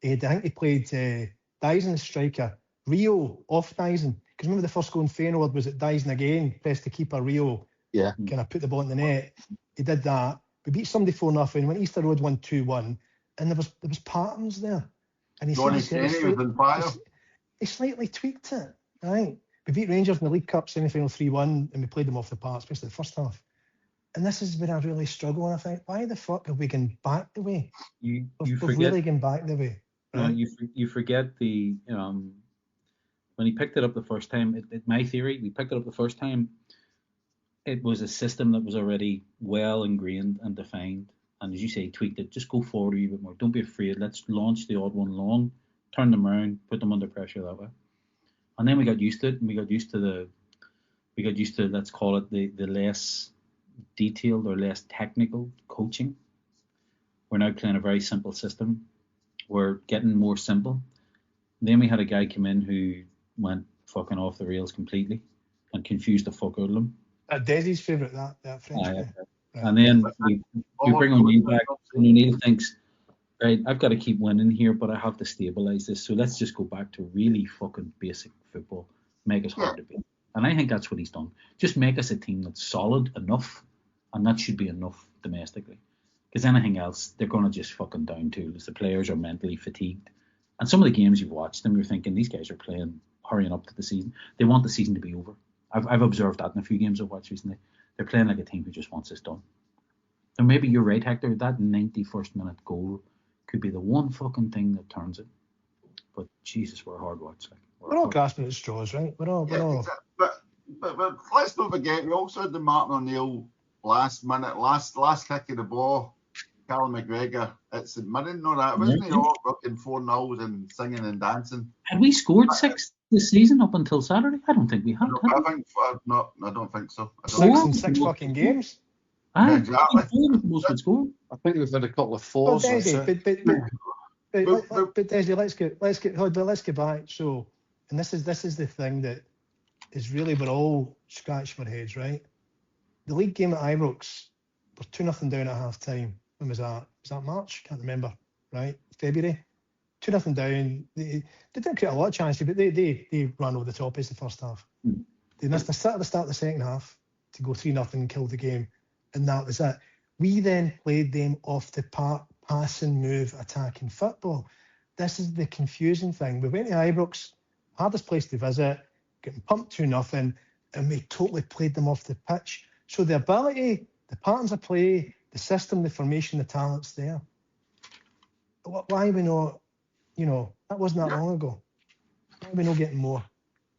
I think he played Daizen as striker, Rio off Daizen. Because remember the first goal in Feyenoord was at Daizen again, pressed the keeper, Rio kind of put the ball in the net. He did that. We beat somebody 4-0, went Easter Road 1-2-1, and there was patterns there. And he slightly tweaked it, right? We beat Rangers in the League Cup semi-final 3-1, and we played them off the park, especially the first half. And this is where I really struggle, and I think, why the fuck have we gone back the way? We've really gone back the way. Right? You forget the when he picked it up the first time. My theory, we picked it up the first time. It was a system that was already well ingrained and defined, and as you say, tweaked it. Just go forward a wee bit more. Don't be afraid. Let's launch the odd one long, turn them around, put them under pressure that way. And then we got used to it, and we got used to let's call it the less detailed or less technical coaching. We're now playing a very simple system. We're getting more simple. Then we had a guy come in who went fucking off the rails completely. and confuse the fuck out of them. Desi's favourite, that French guy. Right. Right. And then we bring O'Neill back, and O'Neill thinks, right, I've got to keep winning here, but I have to stabilise this. So let's just go back to really fucking basic football, make us hard to beat. And I think that's what he's done. Just make us a team that's solid enough, and that should be enough domestically. Because anything else, they're going to just fucking down tools. The players are mentally fatigued. And some of the games you've watched them, you're thinking these guys are playing, hurrying up to the season. They want the season to be over. I've observed that in a few games I've watched recently. They're playing like a team who just wants this done. And maybe you're right, Hector. That 91st minute goal could be the one fucking thing that turns it. But Jesus, we're hard watch. We're all grasping at straws, right? We're all. Exactly. But let's not forget, we also had the Martin O'Neill last kick of the ball. Callum McGregor at St Mirren, no that wasn't he? All fucking 4-0s and singing and dancing. Had we scored 6 this season up until Saturday? I don't think we had. I don't think so. 6 in 6 fucking games. Exactly. Most would score. I think we've had a couple of fours. But Desi, let's get back. So, and this is the thing that is really we're all scratching our heads, right? The league game at Ibrox, we're 2-0 down at half time. When was that? Was that March? Can't remember. Right? February. 2-0 down. They didn't create a lot of chances, but they ran over the top as the first half. They missed a set at the start of the second half to go 3-0 and kill the game. And that was it. We then played them off the park, passing, move, attacking football. This is the confusing thing. We went to Ibrox, hardest place to visit, getting pumped 2-0, and we totally played them off the pitch. So the ability, the patterns of play, the system, the formation, the talent's there. Why are we not, that wasn't that long ago. Why are we not getting more?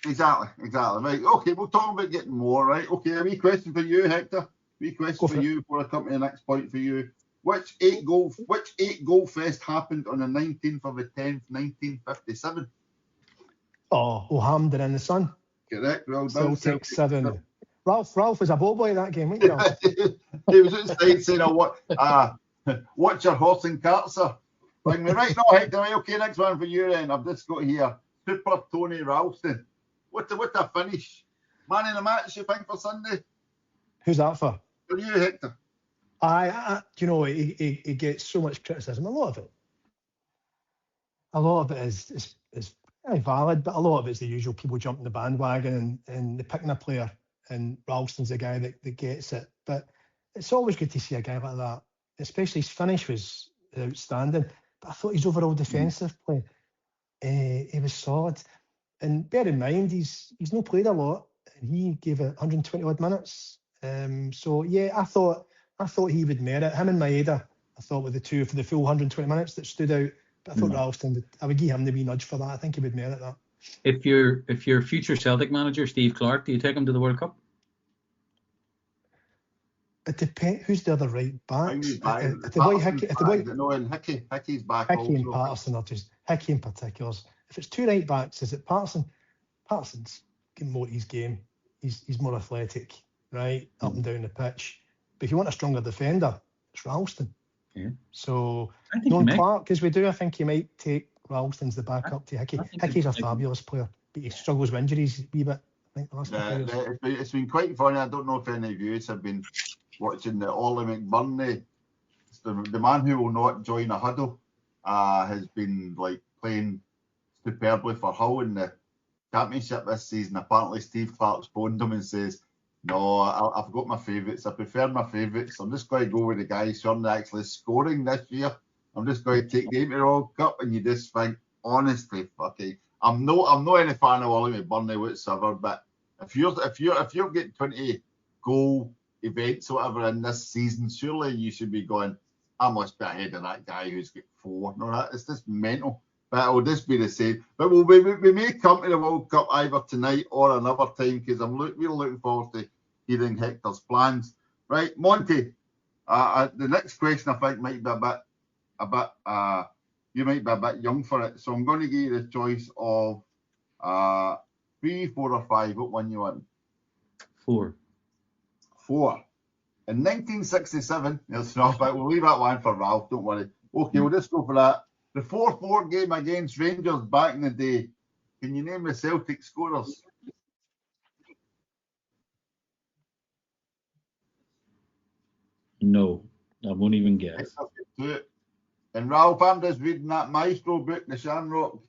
Exactly. Right. Okay, we'll talk about getting more, right? Okay, a wee question for you, Hector. Wee question for you before I come to the next point for you. Which eight goal fest happened on the 19th of the 10th, 1957? Oh, Hampden in the sun. Correct. Well done. Celtic 7. Ralph was a ball boy that game, wasn't he, Ralph? He was outside saying, watch your horse and cart, sir. Bring me right now, Hector. Okay, next one for you then. I've just got here Super Tony Ralston. What a finish. Man in the match, you think, for Sunday? Who's that for? For you, Hector. He gets so much criticism. A lot of it is very valid, but a lot of it's the usual people jumping the bandwagon and they're picking a player, and Ralston's the guy that gets it. But it's always good to see a guy like that, especially his finish was outstanding. But I thought his overall defensive play, he was solid. And bear in mind, he's not played a lot, and he gave it 120 odd minutes. So yeah, I thought he would merit him and Maeda. I thought with the two for the full 120 minutes that stood out. But I thought Ralston, I would give him the wee nudge for that. I think he would merit that. If you're future Celtic manager Steve Clarke, do you take him to the World Cup? It depends. Who's the other right backs? Hickey's back Hickey and also. Patterson are just Hickey in particular. If it's two right backs, is it Patterson? Patterson's getting more his game. He's more athletic, right, up and down the pitch. But if you want a stronger defender, it's Ralston. Yeah. So knowing Clarke as we do, I think you might take Ralston's the backup to Hickey. Hickey's a fabulous player, but he struggles with injuries a wee bit. I think the last couple of years. It's been quite funny. I don't know if any of you have been watching the Ollie McBurney. The man who will not join a huddle has been playing superbly for Hull in the championship this season. Apparently Steve Clarke's phoned him and says, no, I've got my favourites. I prefer my favourites. I'm just going to go with the guys who aren't actually scoring this year. I'm just going to take them to the World Cup. And you just think, honestly, I'm not any fan of Ollie McBurney whatsoever. But if you're getting 20 goal events or whatever in this season, surely you should be going, I must be ahead of that guy who's got 4. No, it's just mental. But it'll just be the same. But we may come to the World Cup either tonight or another time, because we're looking forward to hearing Hector's plans. Right, Monty. The next question I think might be you might be a bit young for it, so I'm going to give you the choice of 3, 4, or 5. What one you want? 4. 4. In 1967, we'll leave that one for Ralph. Don't worry. Okay, we'll just go for that. The 4-4 game against Rangers back in the day. Can you name the Celtic scorers? No, I won't even guess. And Ralph, I'm just reading that Maestro book, the Shamrock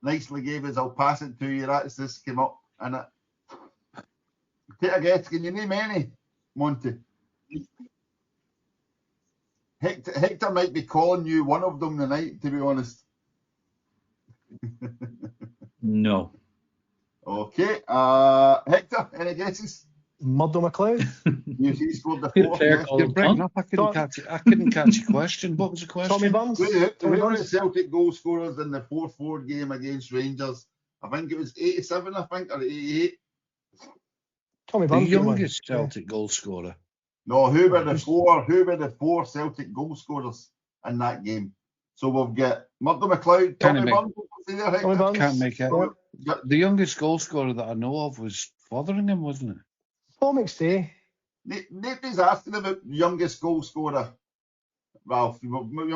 nicely gave us. I'll pass it to you. That's this came up in it. Take a guess. Can you name any, Monty? Hector might be calling you one of them tonight, to be honest. No. Okay. Hector, any guesses? Murdo McLeod. He scored the Who the fourth. player Yes. called You're breaking Tom? up. I couldn't catch your question. What was the question? Tommy Burns. Who Tommy were the Burns. Celtic goal scorers in the 4-4 game against Rangers? I think it was 87, or 88. Tommy The Burns. youngest Celtic goal scorer. No, who were the four Celtic goal scorers in that game? So we've got Murdo McLeod, Tommy Burns. Tommy Burns. Can't make it. Yep. The youngest goal scorer that I know of was Fotheringham, wasn't it? Paul McStay. Nobody's asking about the youngest goal scorer, Ralph. You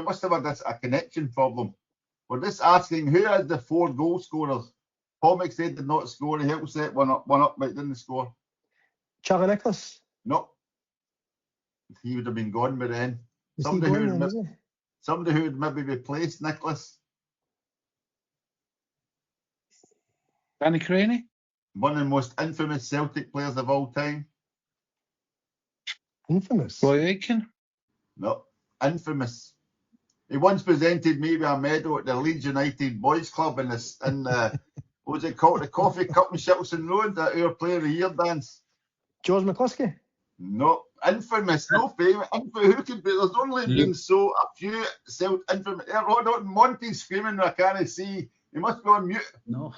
must have had a connection problem. We're just asking who had the four goal scorers. Paul McStay did not score. He helped set one up, but didn't score. Charlie Nicholas. No. He would have been gone by then. Was Somebody he who going would then, was he? Somebody who would maybe replace Nicholas. Danny Craney? One of the most infamous Celtic players of all time. Infamous. Roy Aitken? No, infamous. He once presented me with a medal at the Leeds United Boys Club in what was it called? The Coffee Cup in Shilson Road, that our Player of the Year dance. George McCluskey. No, infamous, no famous. Who could be? There's only been a few infamous. Hold on, Monty's screaming, I can't see. He must be on mute. No.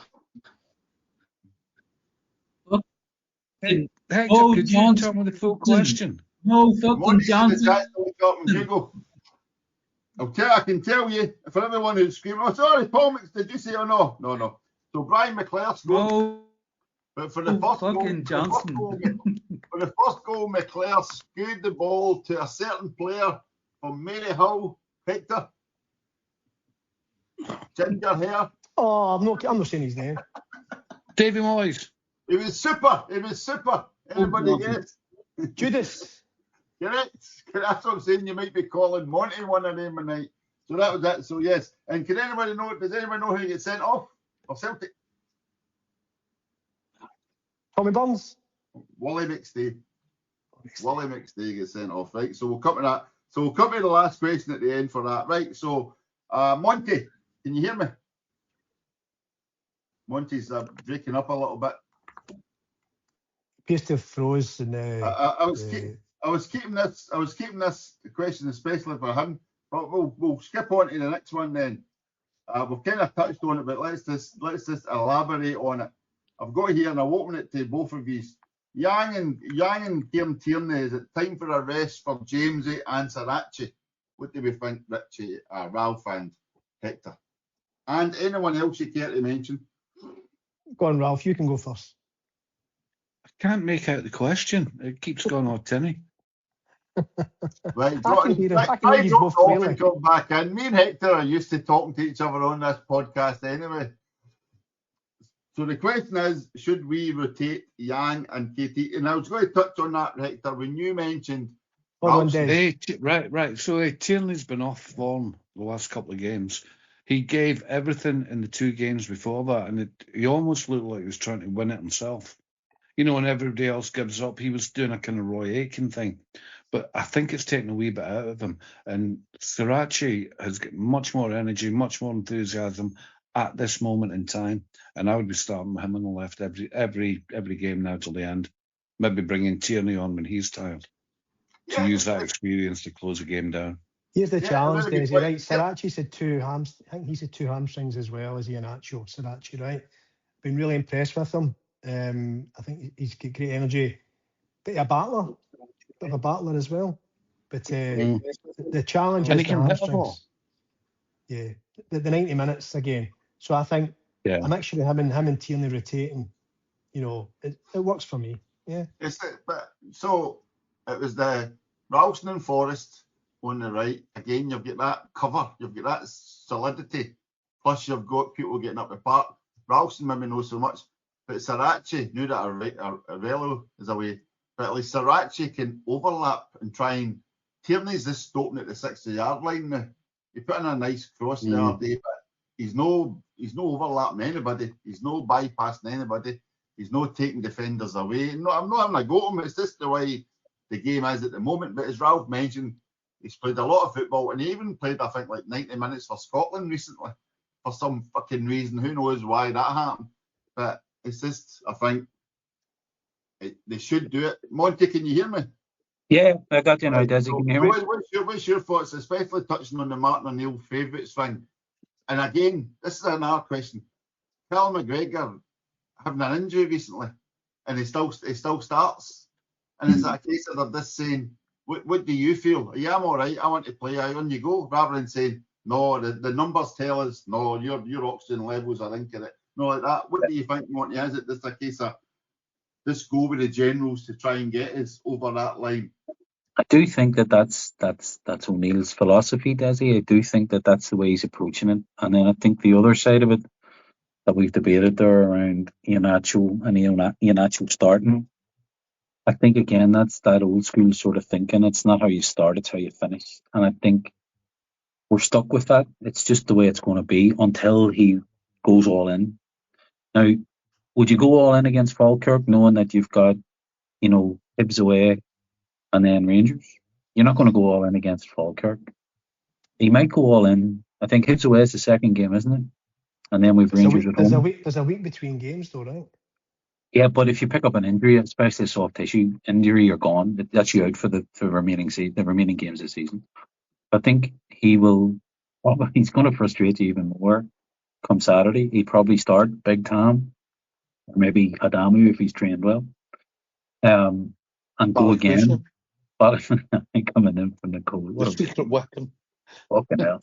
Hector, could you tell me the full question? No, fucking Monty's Johnson. I can tell you, for everyone who's screaming, oh, sorry, Paul Mix, did you say or no? No. So Brian McClare scored. No. But for the first fucking Johnson. For the first goal, McClare skewed the ball to a certain player from Maryhill. Hector. Ginger hair. Oh, I'm not saying his name. Davy Moyes. It was super. Everybody gets Judas. correct. That's what I'm saying. You might be calling Monty one of them tonight. So that was that. So yes. And can anybody know? Does anyone know who gets sent off of Celtic? Tommy Burns. Wally McStay. Wally McStay gets sent off. Right. So we'll come to that. So we'll come to the last question at the end for that. Right. So Monty, can you hear me? Monty's breaking up a little bit. Appears to have froze in I was keeping this question especially for him, but we'll skip on to the next one then. We've kind of touched on it, but let's just elaborate on it. I've got here and I'll open it to both of you. Yang and Kieran Tierney, is it time for a rest for Jamesy and Sarachi? What do we think, Richie, Ralph and Hector? And anyone else you care to mention? Go on, Ralph, you can go first. I can't make out the question. It keeps going on tinny. Right, I can hear you both clearly. And come back in. Me and Hector are used to talking to each other on this podcast anyway. So the question is, should we rotate Yang and KT? And I was going to touch on that, Hector, when you mentioned... Hold on, Des. Right. So Tierney's been off form the last couple of games. He gave everything in the two games before that, and he almost looked like he was trying to win it himself. You know, when everybody else gives up, he was doing a kind of Roy Aitken thing. But I think it's taken a wee bit out of him. And Sarachi has got much more energy, much more enthusiasm at this moment in time. And I would be starting him on the left every game now till the end. Maybe bringing Tierney on when he's tired to use that experience to close the game down. Here's the challenge, Des. Right, Sarachi said I think he said two hamstrings as well as Ian Nacho. Sarachi, right? Been really impressed with him. I think he's got great energy. Bit of a battler as well. But the challenge is the hamstrings. Yeah, the 90 minutes again. So I think I'm actually having him and Tierney rotating. You know, it works for me. Yeah. So it was the Ralston and Forrest on the right. Again, you've got that cover. You've got that solidity. Plus, you've got people getting up the park. Ralston maybe knows so much. But Sarachi knew that Arello is away. But at least Sarachi can overlap and try and Tierney's just stopping at the 60-yard line now. He put in a nice cross the other day, but he's no overlapping anybody. He's no bypassing anybody. He's not taking defenders away. No, I'm not having a go at him. It's just the way the game is at the moment. But as Ralph mentioned, he's played a lot of football, and he even played, I think, like 90 minutes for Scotland recently for some fucking reason. Who knows why that happened? But it's just, I think, they should do it. Monty, can you hear me? Yeah, I got you now, Right, Desi. Can you hear me? What's your thoughts, especially touching on the Martin O'Neill favourites thing? And again, this is another question. Callum McGregor having an injury recently, and he still starts. And is it a case of they're just saying, what do you feel? Yeah, I'm all right. I want to play. On you go. Rather than saying, no, the numbers tell us, no, your oxygen levels are incorrect. No, like that. What do you think, Monty? Is it just a case of just go with the generals to try and get us over that line? I do think that's O'Neill's philosophy, Desi. I do think that's the way he's approaching it. And then I think the other side of it that we've debated there around Ian Nacho and Ian Nacho starting, I think again that's that old school sort of thinking. It's not how you start, it's how you finish. And I think we're stuck with that. It's just the way it's going to be until he goes all in. Now, would you go all in against Falkirk knowing that you've got, Hibs away and then Rangers? You're not going to go all in against Falkirk. He might go all in. I think Hibs away is the second game, isn't it? And then we've Rangers at home. There's a week between games, though, right? Yeah, but if you pick up an injury, especially a soft tissue injury, you're gone. That's you out for the remaining games this season. I think he's going to frustrate you even more come Saturday. He'd probably start Big Tom, or maybe Adamu if he's trained well, and go again. But coming in from the cold. The secret weapon. Fucking hell.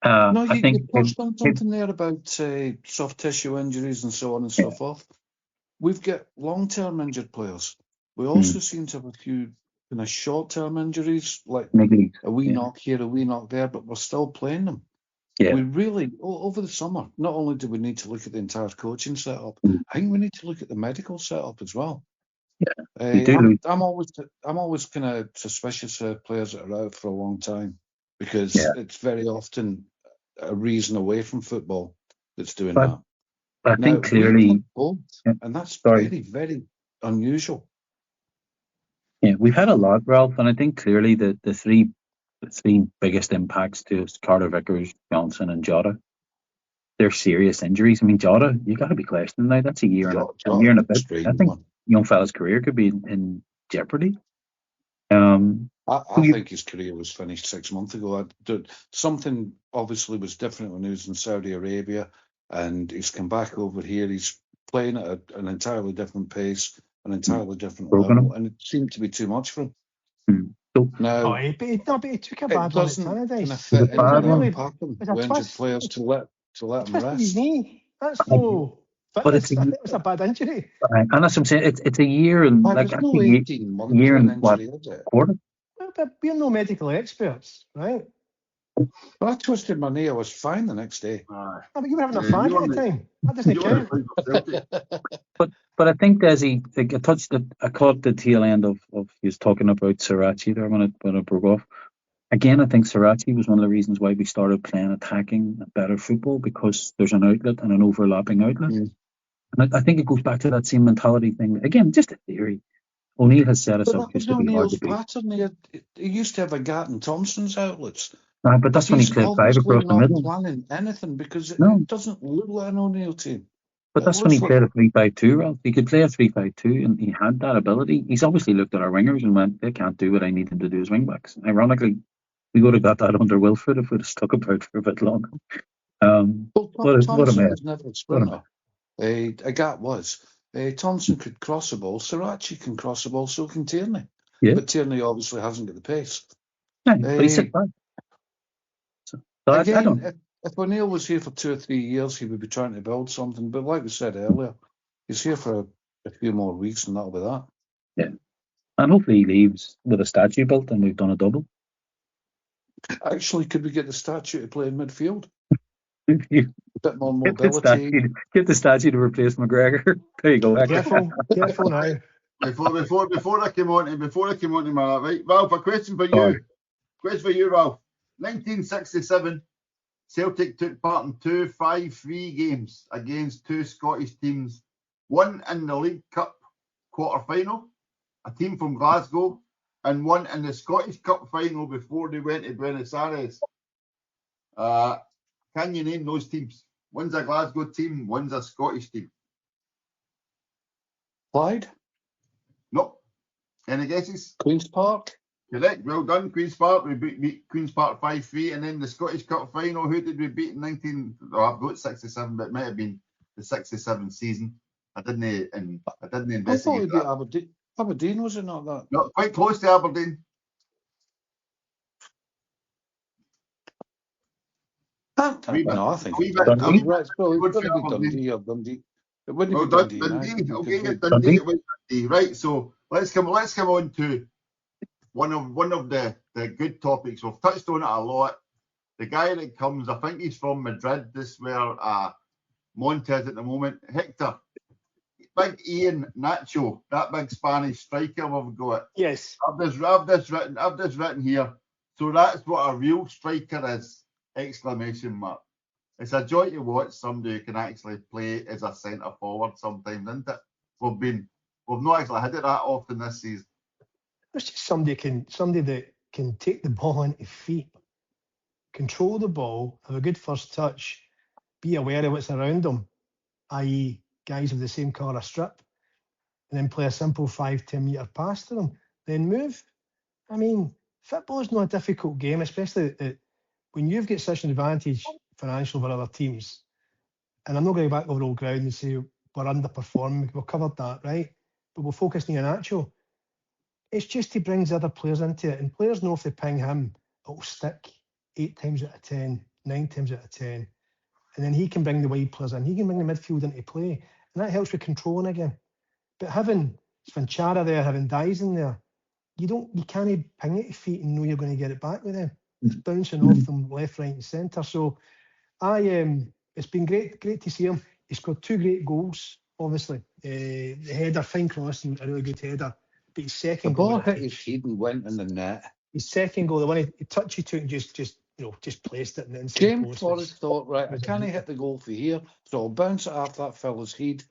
I think you touched on something there about soft tissue injuries and so on and so forth. We've got long-term injured players. We also seem to have a few kind of short-term injuries, like a wee knock here, a wee knock there, but we're still playing them. Yeah. We really, over the summer, not only do we need to look at the entire coaching setup, I think we need to look at the medical setup as well. Yeah, I'm always kind of suspicious of players that are out for a long time because it's very often a reason away from football that's doing that. I think clearly, and that's very, very unusual. Yeah, we've had a lot, Ralph, and I think clearly the three biggest impacts to us, Carter Vickers, Johnson, and Jota, they're serious injuries. I mean, Jota, you got to be questioning now. That's a year and a bit. I think young fella's career could be in jeopardy. I think his career was finished 6 months ago. Something obviously was different when he was in Saudi Arabia, and he's come back over here. He's playing at an entirely different pace, an entirely different level, and it seemed to be too much for him. Now, he took a bad one at Tannadice. It doesn't really happen with injured players to let them rest. His knee. That's no. But it's a bad injury. And that's what I'm saying. It's a year and like no 18 months year and injury, what quarter. Well, but we're no medical experts, right? Well, I twisted my knee. I was fine the next day. But you were having a fag at the time. That doesn't count. But I think Desi, I caught the tail end of he was talking about Sriracha there when it broke off. Again, I think Sriracha was one of the reasons why we started playing attacking better football, because there's an outlet and an overlapping outlet. And I think it goes back to that same mentality thing. Again, just a theory. O'Neill has set us up just to be hard to beat. Pattern. He used to have a gap in Thompson's outlets. But that's when he played five across the middle. Not planning anything because it doesn't look like an O'Neill team. But that's when he played a 3-5-2, Ralph. He could play a 3-5-2, and he had that ability. He's obviously looked at our wingers and went, they can't do what I need them to do as wingbacks. Ironically, we would have got that under Wilfred if we'd have stuck about for a bit longer. Thompson was never a sprinter. A gap was. Thompson could cross the ball. Sriracha can cross the ball, so can Tierney. Yeah. But Tierney obviously hasn't got the pace. Yeah, but he's sit back. So again, if O'Neill was here for 2 or 3 years, he would be trying to build something. But like we said earlier, he's here for a few more weeks, and that'll be that. Yeah. And hopefully he leaves with a statue built and we've done a double. Actually, could we get the statue to play in midfield? A bit more mobility. Get the statue to replace McGregor. There you go. Careful now. Before I came on to my right, Ralph, a question for you. Question for you, Ralph. 1967, Celtic took part in 2 5-3 games against 2 Scottish teams. One in the League Cup quarter-final, a team from Glasgow, and one in the Scottish Cup final before they went to Buenos Aires. Can you name those teams? One's a Glasgow team, one's a Scottish team. Clyde? Nope. Any guesses? Queen's Park? Correct. Well done, Queen's Park. We beat Queen's Park 5-3, and then the Scottish Cup final. Who did we beat in 19? Oh, I've got 67, but it might have been the 67 season. I didn't I thought we investigate beat that. Aberdeen. Aberdeen, was it not that? No, quite close to Aberdeen. I think wee it's bit- Dundee. a wee Right, it's probably good going to be for Aberdeen. Dundee or Dundee. It wouldn't Well be done, Dundee. Dundee. now, Okay, because it's Dundee. Dundee. It was Dundee. Right. So let's come on to one of the good topics. We've touched on it a lot. The guy that comes, I think he's from Madrid. This is where Monty is at the moment. Hector, big Ian Nacho, that big Spanish striker we've got. Yes. I've just written here. So that's what a real striker is! Exclamation mark. It's a joy to watch somebody who can actually play as a centre forward sometimes, isn't it? We've not actually had it that often this season. It's just somebody that can take the ball into feet, control the ball, have a good first touch, be aware of what's around them, i.e. guys of the same colour strip, and then play a simple 5-10 metre pass to them, then move. I mean, football is not a difficult game, especially when you've got such an advantage financial over other teams. And I'm not going to go back over the old ground and say we're underperforming. We've covered that, right? But we'll focus on Ian Nacho. It's just he brings other players into it, and players know if they ping him, it'll stick 8 times out of 10, 9 times out of 10. And then he can bring the wide players in. He can bring the midfield into play. And that helps with controlling again. But having Svanchara there, having Daizen there, you can't ping it to feet and know you're going to get it back with them. It's bouncing off them left, right, and centre. So it's been great to see him. He scored 2 great goals, obviously. The header, fine cross, and a really good header. But his second The goal, ball hit his head and went in the net. his second goal, the one he touched, he took and just placed it in the inside James post. Forrest thought, right, I can't hit the goal for here, so I'll bounce it off that fella's head.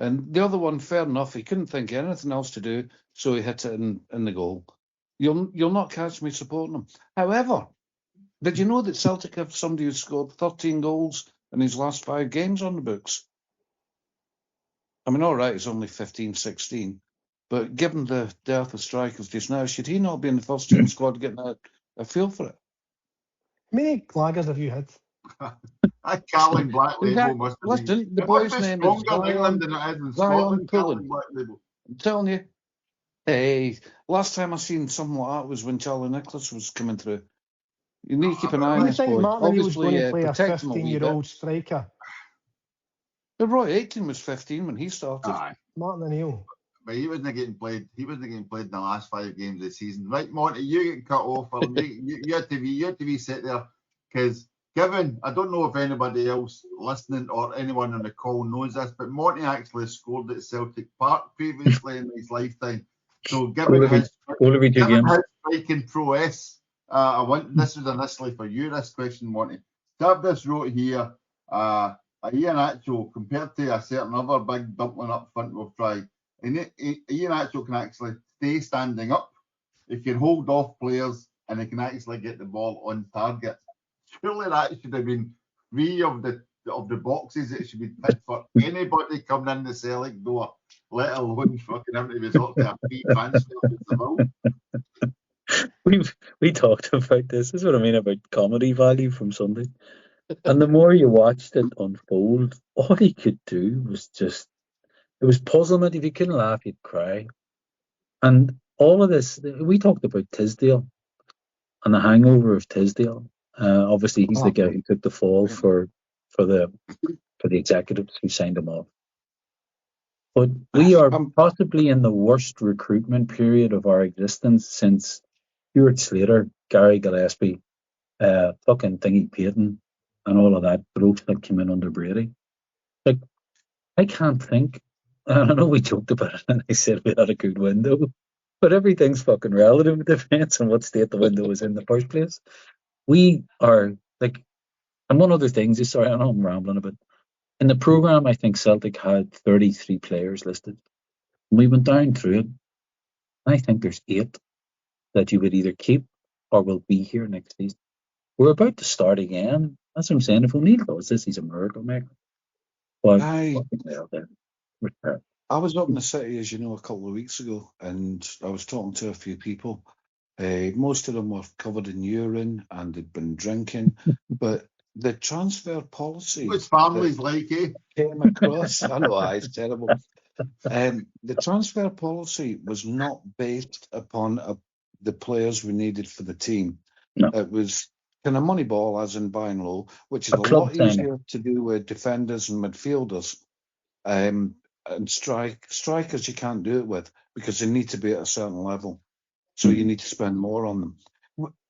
And the other one, fair enough, he couldn't think of anything else to do, so he hit it in the goal. You'll not catch me supporting him. However, did you know that Celtic have somebody who scored 13 goals in his last 5 games on the books? I mean, all right, it's only 15, 16. But given the dearth of strikers just now, should he not be in the first team squad getting a feel for it? How many laggers have you had? That Carling Black Label must have been. Listen, the It boy's must be name is stronger in England than it is in Zion Scotland. Pullen. Carling Black Label. I'm telling you. Hey, last time I seen something like that was when Charlie Nicholas was coming through. You need to keep an eye Do on you this think boy. Martin O'Neill was going to play a protect him a wee bit. 15-year-old striker? But Roy Aitken was 15 when he started. Aye. Martin O'Neill. But he wasn't getting played. He wasn't getting played in the last 5 games of the season. Right, Monty, you get cut off. You had to be sit there because given, I don't know if anybody else listening or anyone on the call knows this, but Monty actually scored at Celtic Park previously in his lifetime. So given his striking prowess, this was initially for you, this question, Monty. Tab this wrote here, Ian Nacho compared to a certain other big dumpling up front we've tried. And Ian Nacho can actually stay standing up. He can hold off players and he can actually get the ball on target. Surely that should have been free of the boxes. It should be picked for anybody coming in the Celtic door, let alone fucking him to resort to a free transfer. We talked about this. This is what I mean about comedy value from Sunday. And the more you watched it unfold, all he could do was just, it was puzzlement. If you couldn't laugh, you'd cry. And all of this, we talked about Tisdale and the hangover of Tisdale. Obviously, he's the guy who took the fall for the executives who signed him off. But we are possibly in the worst recruitment period of our existence since Stuart Slater, Gary Gillespie, fucking Thingy Payton, and all of that blokes that came in under Brady. Like, I can't think. I know we joked about it, and I said we had a good window, But everything's fucking relative. It depends on what state the window is in the first place. We are like, and one other thing, just sorry, I know I'm rambling a bit. In the programme, I think Celtic had 33 players listed. And we went down through it. I think there's 8 that you would either keep or will be here next season. We're about to start again. That's what I'm saying. If O'Neill goes, this is a miracle maker. But I was up in the city, as you know, a couple of weeks ago, and I was talking to a few people. Most of them were covered in urine and they'd been drinking, but the transfer policy. What's families like, eh? Came across. I know, it's terrible. The transfer policy was not based upon the players we needed for the team. No. It was kind of money ball, as in buying low, which is a club lot easier to do with defenders and midfielders. And strikers you can't do it with because they need to be at a certain level. So you need to spend more on them.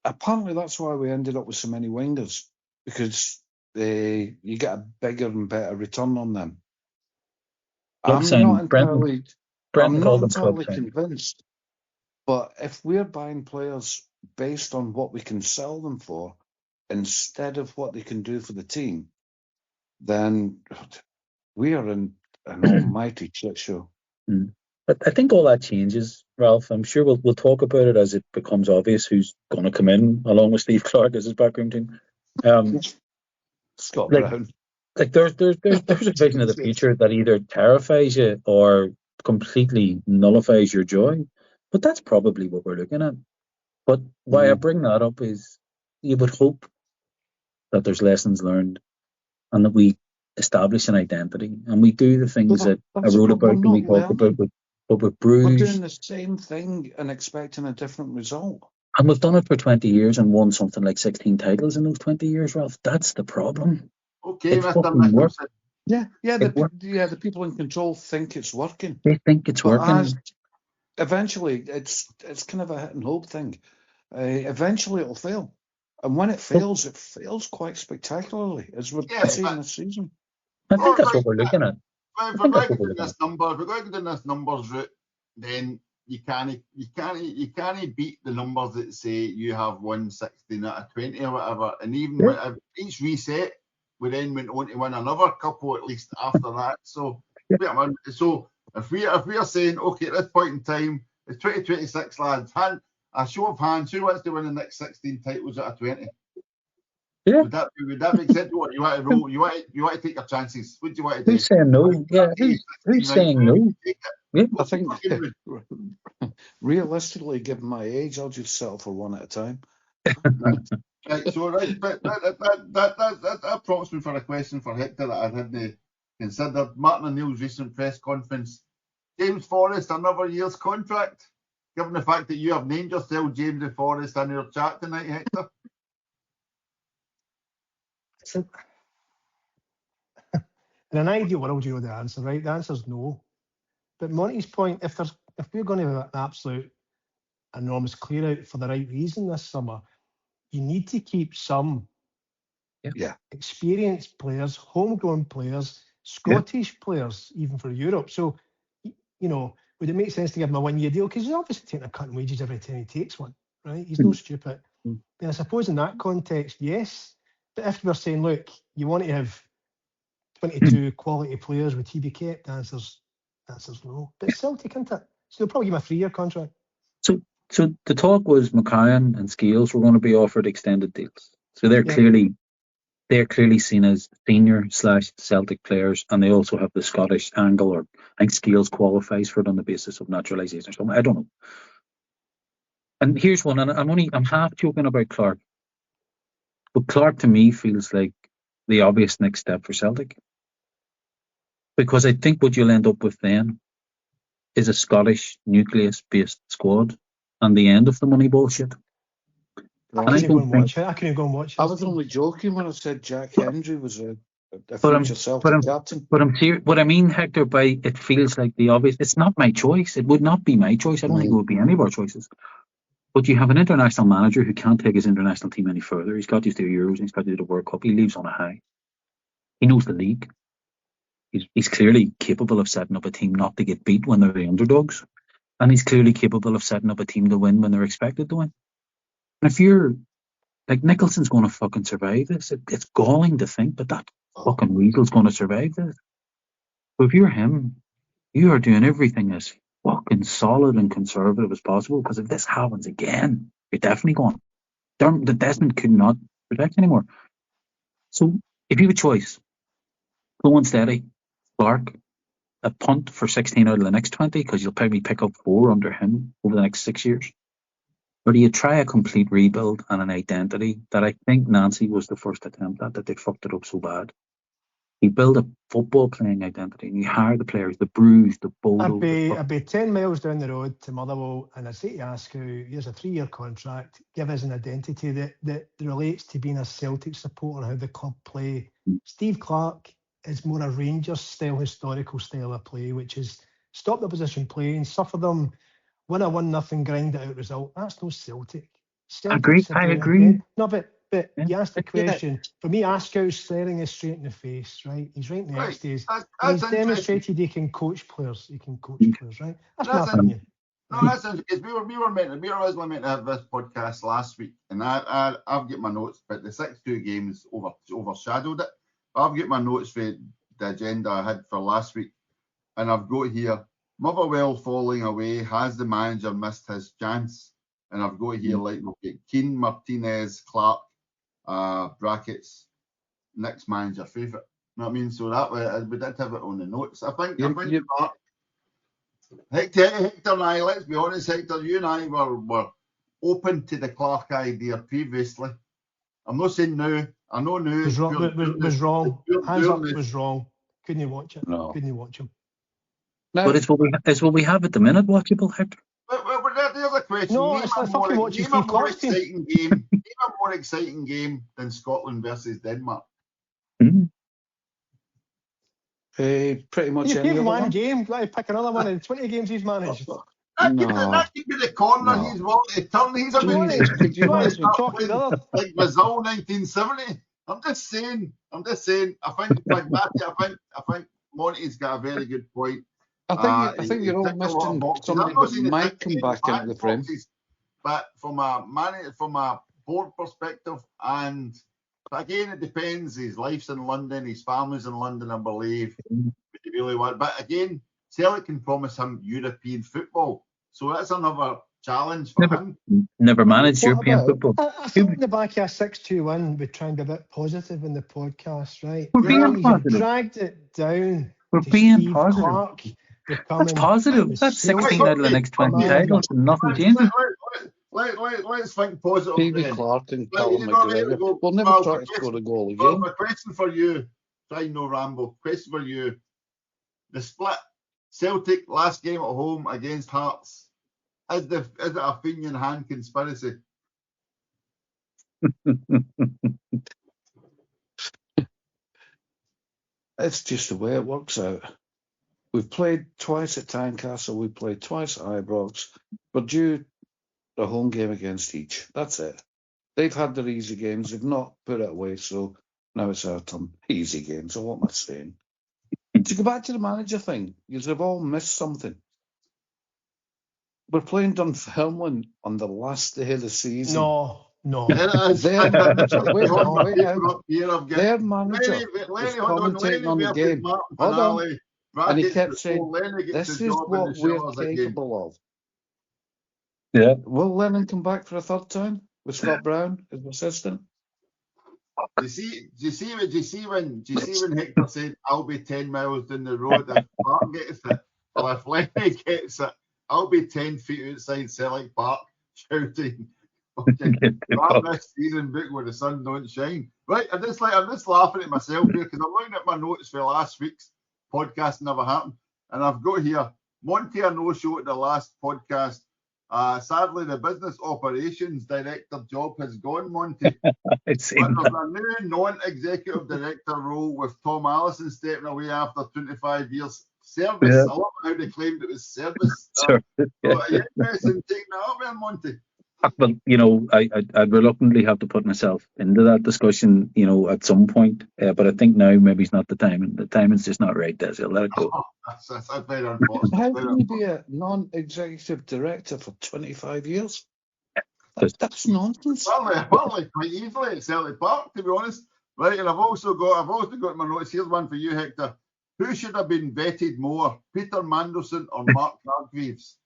Apparently that's why we ended up with so many wingers, because you get a bigger and better return on them. I'm not entirely convinced, but if we're buying players based on what we can sell them for instead of what they can do for the team, then we are in an almighty shit show. But I think all that changes, Ralph. I'm sure we'll talk about it as it becomes obvious who's going to come in along with Steve Clark as his backroom team. Scott Brown. Like there's a vision of the future that either terrifies you or completely nullifies your joy. But that's probably what we're looking at. But why I bring that up is you would hope that there's lessons learned and that we establish an identity and we do the things that I wrote about and we talked about with Bruges. We're doing the same thing and expecting a different result. And we've done it for 20 years and won something like 16 titles in those 20 years, Ralph. That's the problem. Okay, Mr. Nicholson. The people in control think it's working. They think it's working. Eventually, it's kind of a hit and hope thing. Eventually, it'll fail. And when it fails quite spectacularly, as we're seeing this season. I think that's what we're looking at. If we're going to do this numbers route, then you can't beat the numbers that say you have won 16 out of 20 or whatever. And even with each reset, we then went on to win another couple at least after that. So if we are saying, okay, at this point in time, it's 2026, lads, a show of hands, who wants to win the next 16 titles out of 20? Yeah. Would that make sense? What you want to roll? You want to take your chances? What do you want to do? Who's saying no? Yeah, who's saying no? Yeah. I think realistically, given my age, I'll just settle for one at a time. Right, so but that prompts me for a question for Hector that I hadn't considered. Martin O'Neill's recent press conference. James Forrest, another year's contract. Given the fact that you have named yourself James Forrest in your chat tonight, Hector. In an ideal world, you know the answer, right? The answer is no. But Monty's point, if we're going to have an absolute enormous clear out for the right reason this summer, you need to keep some experienced players, homegrown players, Scottish players, even for Europe. So, would it make sense to give him a 1 year deal? Because he's obviously taking a cut in wages every time he takes one, right? He's no stupid. Then I suppose in that context, yes. But if we're saying, look, you want to have 22 quality players, would he be kept? The answer's no. But it's Celtic, isn't it? So they'll probably give him a 3-year contract. So the talk was McCann and Scales were going to be offered extended deals. So they're clearly seen as senior/Celtic players, and they also have the Scottish angle, or I think Scales qualifies for it on the basis of naturalisation or something. I don't know. And here's one, and I'm half joking about Clark, but Clark to me feels like the obvious next step for Celtic, because I think what you'll end up with then is a Scottish nucleus-based squad and the end of the money bullshit. I couldn't go and watch it. I was only joking when I said Jack Hendry was a future Celtic captain. But I'm serious. What I mean, Hector, by it feels like the obvious. It's not my choice. It would not be my choice. I don't think it would be any of our choices. But you have an international manager who can't take his international team any further. He's got used to the Euros. He's got to do the World Cup. He leaves on a high. He knows the league. He's clearly capable of setting up a team not to get beat when they're the underdogs. And he's clearly capable of setting up a team to win when they're expected to win. And if you're like, Nicholson's going to fucking survive this. It's galling to think, but that fucking weasel's going to survive this. So if you're him, you are doing everything as fucking solid and conservative as possible, because if this happens again, you're definitely going. The Desmond could not protect anymore. So if you have a choice, slow and steady, Clark, a punt for 16 out of the next 20, because you'll probably pick up 4 under him over the next 6 years. Or do you try a complete rebuild and an identity that I think Nancy was the first attempt at, that they fucked it up so bad? You build a football playing identity and you hire the players, the Bruce, the Bodo. I'd be 10 miles down the road to Motherwell and I'd say to Askew, here's a 3-year contract, give us an identity that relates to being a Celtic supporter, how the club play. Steve Clark is more a Rangers style, historical style of play, which is stop the opposition playing, suffer them, win a 1-0 grind it out result. That's no Celtic. I agree. No, but you asked the question. For me, Askew's staring us straight in the face, right? He's right next to us. He's demonstrated he can coach players. Right? That's my opinion. No, that's interesting, because we were originally meant to have this podcast last week, and I've got my notes, but the 6-2 games overshadowed it. I've got my notes for the agenda I had for last week, and I've got here, Motherwell falling away, has the manager missed his chance? And I've got here, like, we'll get Keane, Martinez, Clark, brackets, next manager favourite. You know what I mean? So that way, we did have it on the notes. I think Hector and I, let's be honest, Hector, you and I were open to the Clark idea previously. I'm not saying now. I know now. Was wrong. Hands up was wrong. Couldn't you watch it? No. Couldn't you watch him? No. But it's what we have at the minute, watchable, Hector. But there's a question. No, it's like fucking watching Steve Clark's team. Name a more exciting game than Scotland versus Denmark. Pretty much You've any given other one one. game. Let me pick another one in 20 games he's managed. That could be the corner he's wanted to turn. He's a like Brazil 1970. I'm just saying. I think Monty's got a very good point. I think you're all missing somebody that might come back into the frame. But from a board perspective, and again, it depends. His life's in London, his family's in London, I believe. Really want, but again, Celtic can promise him European football, so that's another challenge for him. Never managed European football. I think in the back of a 6-2 win, we're trying to be a bit positive in the podcast, right? We're being positive. You dragged it down. We're being positive. That's positive. That's 16 out of the next 20 titles and nothing changing. Let's think positive. Stevie Clark and Callum McGregor. We'll never try to score a goal again. Well, a question for you. Try no ramble. Question for you. The split. Celtic last game at home against Hearts. Is it a Fenian hand conspiracy? It's just the way it works out. We've played twice at Tynecastle. We played twice at Ibrox. We're due a home game against each. That's it. They've had their easy games. They've not put it away, so now it's our turn. Easy games. So what am I saying? To go back to the manager thing, you've all missed something. We're playing Dunfermline on the last day of the season. No. Their manager was commentating on the game. Hold on. And he kept saying, this is what we're capable of. Yeah. Will Lennon come back for a third time with Scott Brown as assistant? Do you see when Hector said, I'll be 10 miles down the road if Clark gets it? Well, if Lenny gets it, I'll be 10 feet outside Selleck Park shouting, "Grab this season book where the sun don't shine." Right, I'm just laughing at myself here because I'm looking at my notes for last week's podcast. Never happened, and I've got here Monty a no-show at the last podcast. Sadly, the business operations director job has gone, Monty. But there's a new non-executive director role with Tom Allison stepping away after 25 years service. I love how they claimed it was service. So, interesting taking that up there, Monty. Well, I'd reluctantly have to put myself into that discussion, at some point. But I think now maybe it's not the time, and the timing's just not right. Des, let it go. Oh, that's very unfortunate. How can you be a non-executive director for 25 years? That's nonsense. Partly quite easily at Celtic Park, to be honest. Right, and I've also got in my notes. Here's one for you, Hector. Who should have been vetted more, Peter Mandelson or Mark Hargreaves?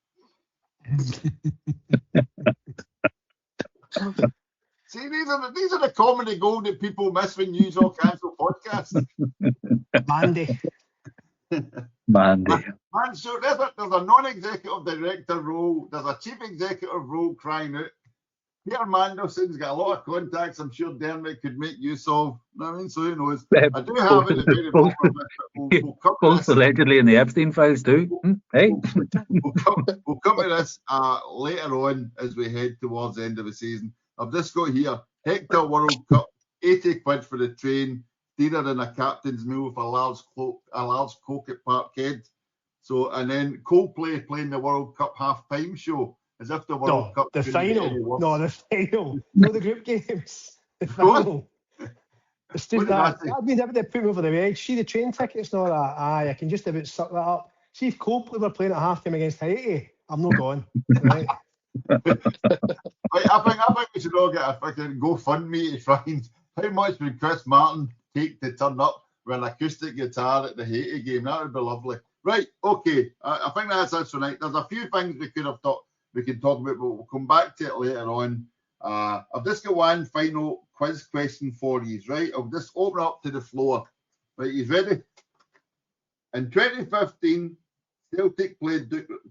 See, these are the comedy gold that people miss when you all cancel podcasts. Mandy. Mandy. Man, so there's a non-executive director role. There's a chief executive role crying out. Peter Mandelson's got a lot of contacts. I'm sure Dermot could make use of. You know what I mean? So who knows? I do have it very bottom. Both allegedly in the Epstein files too. Hey, we'll come to this later on as we head towards the end of the season. I've just got here Hector World Cup, 80 quid for the train, dinner and a captain's meal with a large Coke at Parkhead. So, and then Coldplay playing the World Cup half-time show. As if the World Cup. The final. No, the final. No, the group games. The final. It's just that. I mean, they put me over the edge. See the train tickets and all that. Aye, I can just about suck that up. See if Coldplay were playing at half-time against Haiti, I'm not going. Right? I think we should all get a fucking GoFundMe to find how much would Chris Martin take to turn up with an acoustic guitar at the Haiti game. That would be lovely. Right, okay. I think that's it for tonight. There's a few things we could have thought we can talk about, but we'll come back to it later on. I've just got one final quiz question for you, right? I'll just open up to the floor. Right, you ready? In 2015, Celtic played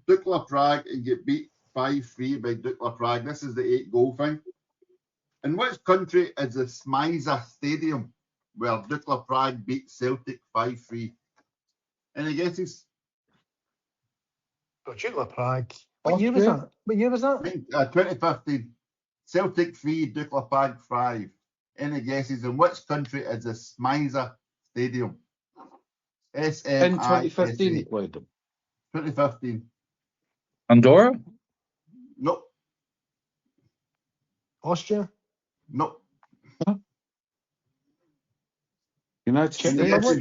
Dukla Prague and get beat 5-3 by Dukla Prague. This is the 8-goal thing. In which country is the Smiza Stadium where Dukla Prague beat Celtic 5-3? Any guesses? Dukla Prague. What year was that? 2015. Celtic 3, Dukla Prague 5. Any guesses? In which country is the Smiza Stadium? S-M-I-S-A. In 2015 he played them. 2015. Andorra? Nope. Austria? Nope. United States. Hopefully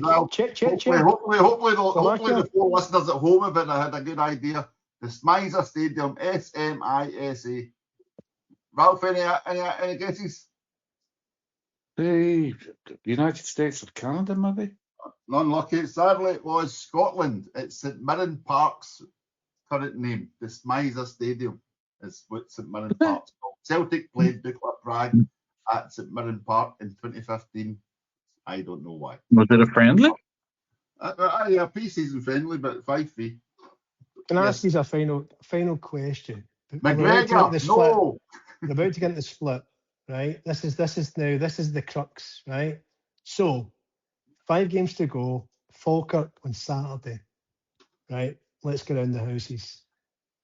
the four listeners at home have had a good idea. The Smiza Stadium, S-M-I-S-A. Ralph, any guesses? The United States of Canada, maybe? Unlucky. Sadly, it was Scotland. It's St Mirren Park's current name. The Smiza Stadium is what St Mirren Park's called. Celtic played Dukla Prague at St Mirren Park in 2015. I don't know why. Was it a friendly? A pre-season friendly, but 5-3. Can I ask you a final question? McGregor, no. We're about to get into the split, right? This is the crux, right? So, 5 games to go. Falkirk on Saturday, right? Let's get around the houses.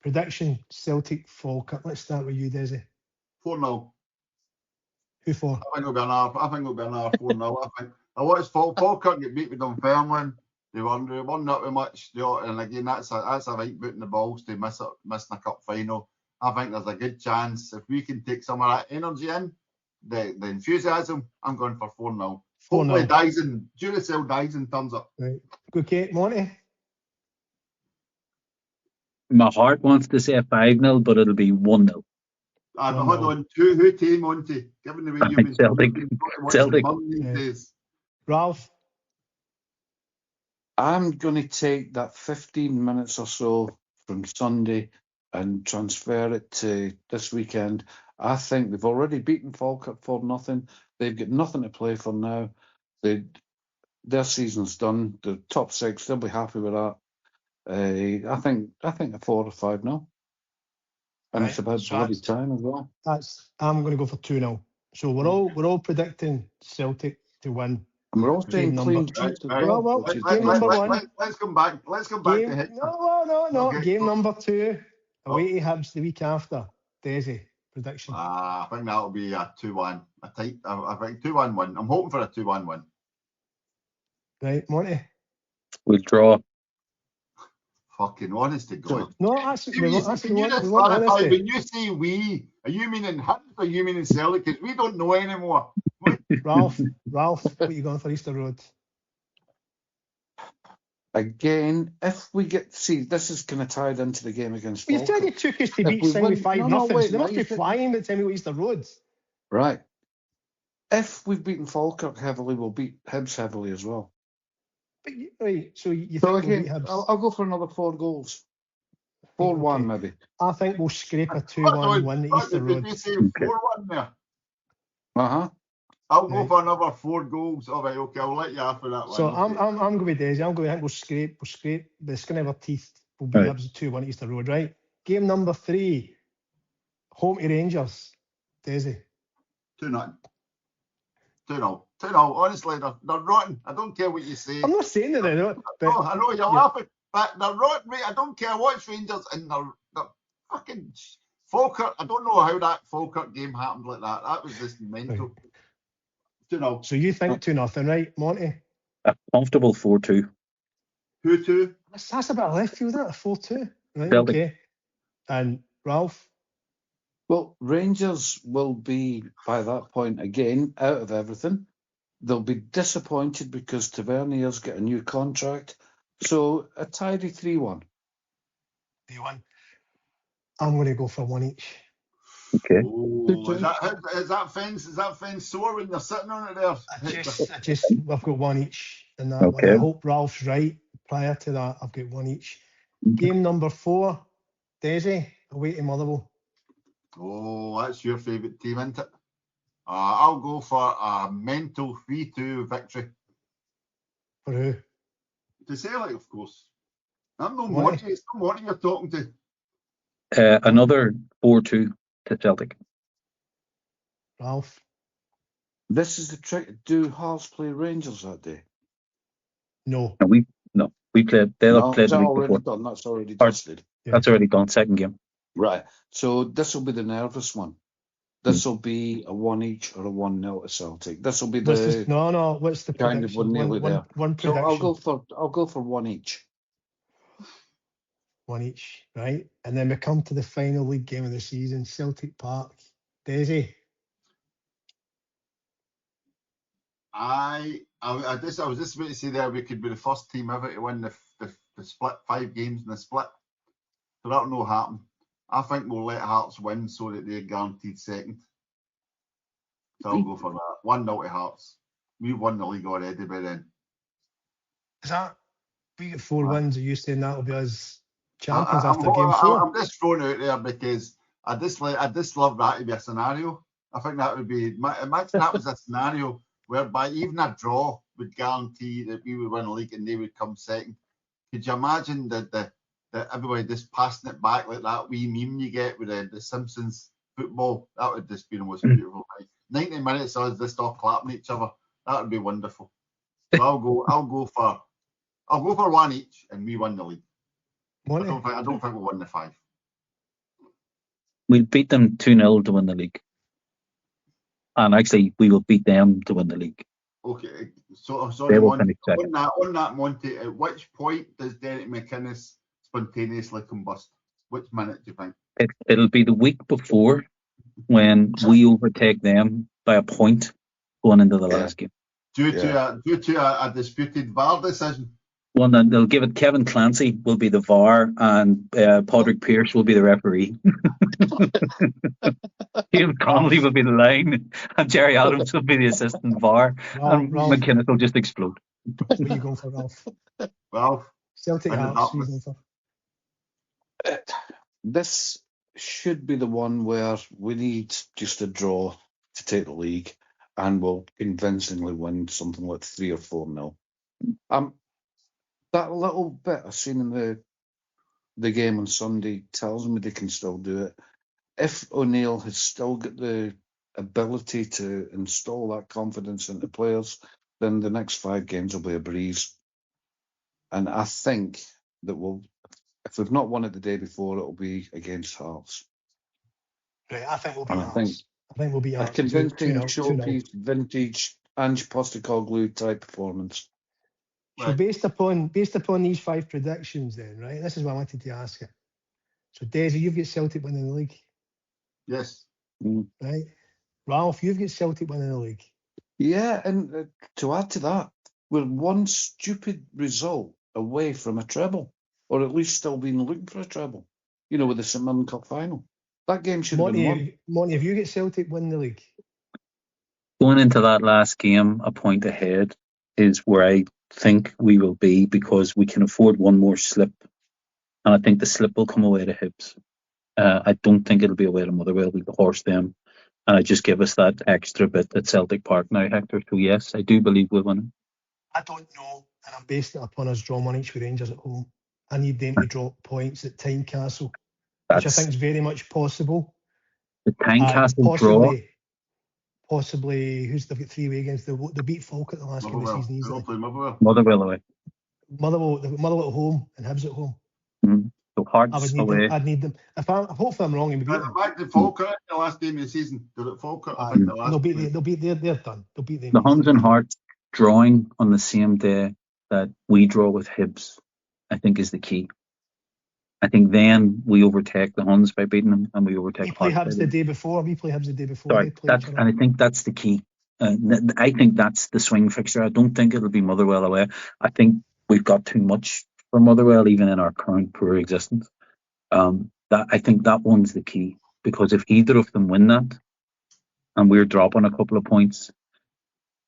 Prediction: Celtic Falkirk. Let's start with you, Desi. 4-0. Who for? I think it'll be another 4-0. I watched Falkirk get beat with Dunfermline. They won not very much, and again that's a right boot in the balls to missing a cup final. I think there's a good chance if we can take some of that energy in, the enthusiasm. I'm going for 4-0. Hopefully Duracell Daizen turns up. Right. Okay, Monty. My heart wants to say 5-0, but it'll be 1-0. Hold on. Who team, Monty? Given the way you've been Celtic. Days. Ralph. I'm going to take that 15 minutes or so from Sunday and transfer it to this weekend. I think they've already beaten Falkirk 4-0. They've got nothing to play for now. Their season's done. The top 6, they'll be happy with that. I think a 4 or 5-0. And it's about bloody time as well. I'm going to go for 2-0. So we're all predicting Celtic to win. And we're all saying clean sheets as well. Well, game number 1. Let's come back to Hector. No. Okay. Game number 2. Away to Hibs the week after. Desi, prediction. I think that'll be a 2-1. I think 2-1 win. I'm hoping for a 2-1 win. Right, Monty. We'll draw. Fucking honest to God. No, that's Can you what we just want clarify, honesty. when you say we, are you meaning Hibs or are you meaning Celtic? Because we don't know anymore. Ralph, what are you going for Easter Road? Again, if we get this is kind of tied into the game against Well, you said Falkirk. you took us to If beat we Sing win- with 5-0, no, so wait, they must be right, flying by the time we go Easter Road. Right. If we've beaten Falkirk heavily, we'll beat Hibs heavily as well. But right, so you So think we'll beat again, Hibs? I'll go for another 4 goals. 4-1 Okay. maybe. I think we'll scrape a 2-1 win at Easter Did Road. you say 4-1 there? Uh-huh. I'll go Right. for another 4 goals. All right, okay, I'll let you after that one. So okay. I'm going with Daisy. I think we'll scrape the skin of our teeth. We'll beat Right. Hibs 2-1 at Easter Road, right? Game number 3, home to Rangers. Daisy. 2-0. 2-0. 2-0. Honestly, they're rotten. I don't care what you say. I'm not saying that they're not, but Oh, I know you're yeah. laughing, but they're rotten, mate. I don't care what Rangers and they're fucking Falkirk. I don't know how that Falkirk game happened like that. That was just mental. 2-0. So you think 2-0, right, Monty? A comfortable 4-2. 2-2. That's a bit left field, that, a 4-2. Right, Celtic. okay. And Ralph? Well, Rangers will be, by that point, again, out of everything. They'll be disappointed because Tavernier's got a new contract. So a tidy 3-1. 3-1. I'm going to go for 1 each. Okay. Oh, is that fence sore when you're sitting on it there? I've got 1 each in that one. Okay. I hope Ralph's right. Prior to that, I've got 1 each. Game number 4, Daisy, away to Motherwell. Oh, that's your favourite team, isn't it? I'll go for a mental 3-2 victory. For who? To Celtic, of course. I'm no Why? Monty. It's no Monty you're talking to. Another 4-2 to Celtic. Ralph? This is the trick. Do Hearts play Rangers that day? No. No, we played. They'll No, play is the that week already before. done? That's already Hearts. dusted. Yeah. That's already done. Second game. Right. So this will be the nervous one. This will be a 1 each or a 1-0 to Celtic. This will be What's the no. What's the kind of prediction? one nearly there. One So prediction. I'll go for 1 each. 1 each, right? And then we come to the final league game of the season, Celtic Park. Daisy? I was just about to say there we could be the first team ever to win the split, 5 games in the split. So that'll not happen. I think we'll let Hearts win so that they're guaranteed second. So I'll go for that. 1-0 to Hearts. We won the league already by then. Is that? We get 4 wins. Are you saying that'll be us champions after game 4? I'm just throwing it out there because I just love that to be a scenario. I think that would be. Imagine that was a scenario whereby even a draw would guarantee that we would win a league and they would come second. Could you imagine that everybody just passing it back like that wee meme you get with the Simpsons football? That would just be the most beautiful thing. 90 minutes of us just all clapping each other. That would be wonderful. So I'll go for 1 each and we win the league. I don't think we'll win the 5. We'll beat them 2-0 to win the league. And actually, we will beat them to win the league. Okay, so sorry, They will Monty, finish second. on that, Monty, at which point does Derek McInnes spontaneously combust? Which minute do you think? It'll be the week before when we overtake them by a point going into the last game. Due to a disputed VAR decision. One that they'll give it. Kevin Clancy will be the VAR, and Padraig Pearce will be the referee. Ian Connolly will be the line, and Jerry Adams will be the assistant VAR, and McInnes will just explode. What are you going for, Ralph? Ralph, Celtic Hearts. What are you going for? This should be the one where we need just a draw to take the league, and we'll convincingly win something like 3 or 4-0. That little bit I've seen in the game on Sunday tells me they can still do it. If O'Neill has still got the ability to install that confidence into players, then the next 5 games will be a breeze. And I think that if we've not won it the day before, it'll be against Hearts. Right, I think we'll be Hearts. I think we'll be Hearts. A convincing showpiece, vintage Ange Postecoglou type performance. So based upon these 5 predictions, then, right? This is what I wanted to ask you. So Desi, you've got Celtic winning the league. Yes. Right. Ralph, you've got Celtic winning the league. Yeah, and to add to that, we're one stupid result away from a treble, or at least still being looking for a treble. You know, with the St Mirren Cup final. That game should have been won. Monty, have you got Celtic winning the league? Going into that last game, a point ahead is where I think we will be, because we can afford one more slip. And I think the slip will come away to Hibs. I don't think it'll be away to Motherwell. We'll horse them. And I just give us that extra bit at Celtic Park now, Hector. So yes, I do believe we'll win. I don't know, and I'm basing it upon us drawing 1 each with Rangers at home. I need them to drop points at Tynecastle, which I think is very much possible. The Tynecastle draw. Possibly, they've got 3 away games. They beat Falk at the last game of the season easily. Motherwell away. They've got Motherwell at home and Hibs at home. So Hearts away. I'd need them. Hopefully I'm wrong and we beat them. Back to Falkirk in the last game of the season. They're at Falkirk. I think they're done. They'll beat them. The Huns and Hearts drawing on the same day that we draw with Hibs, I think, is the key. I think then we overtake the Huns by beating them, and we overtake. We play Hibs the day before. Sorry, and I think that's the key. I think that's the swing fixture. I don't think it'll be Motherwell away. I think we've got too much for Motherwell, even in our current poor existence. I think that one's the key, because if either of them win that, and we're dropping a couple of points,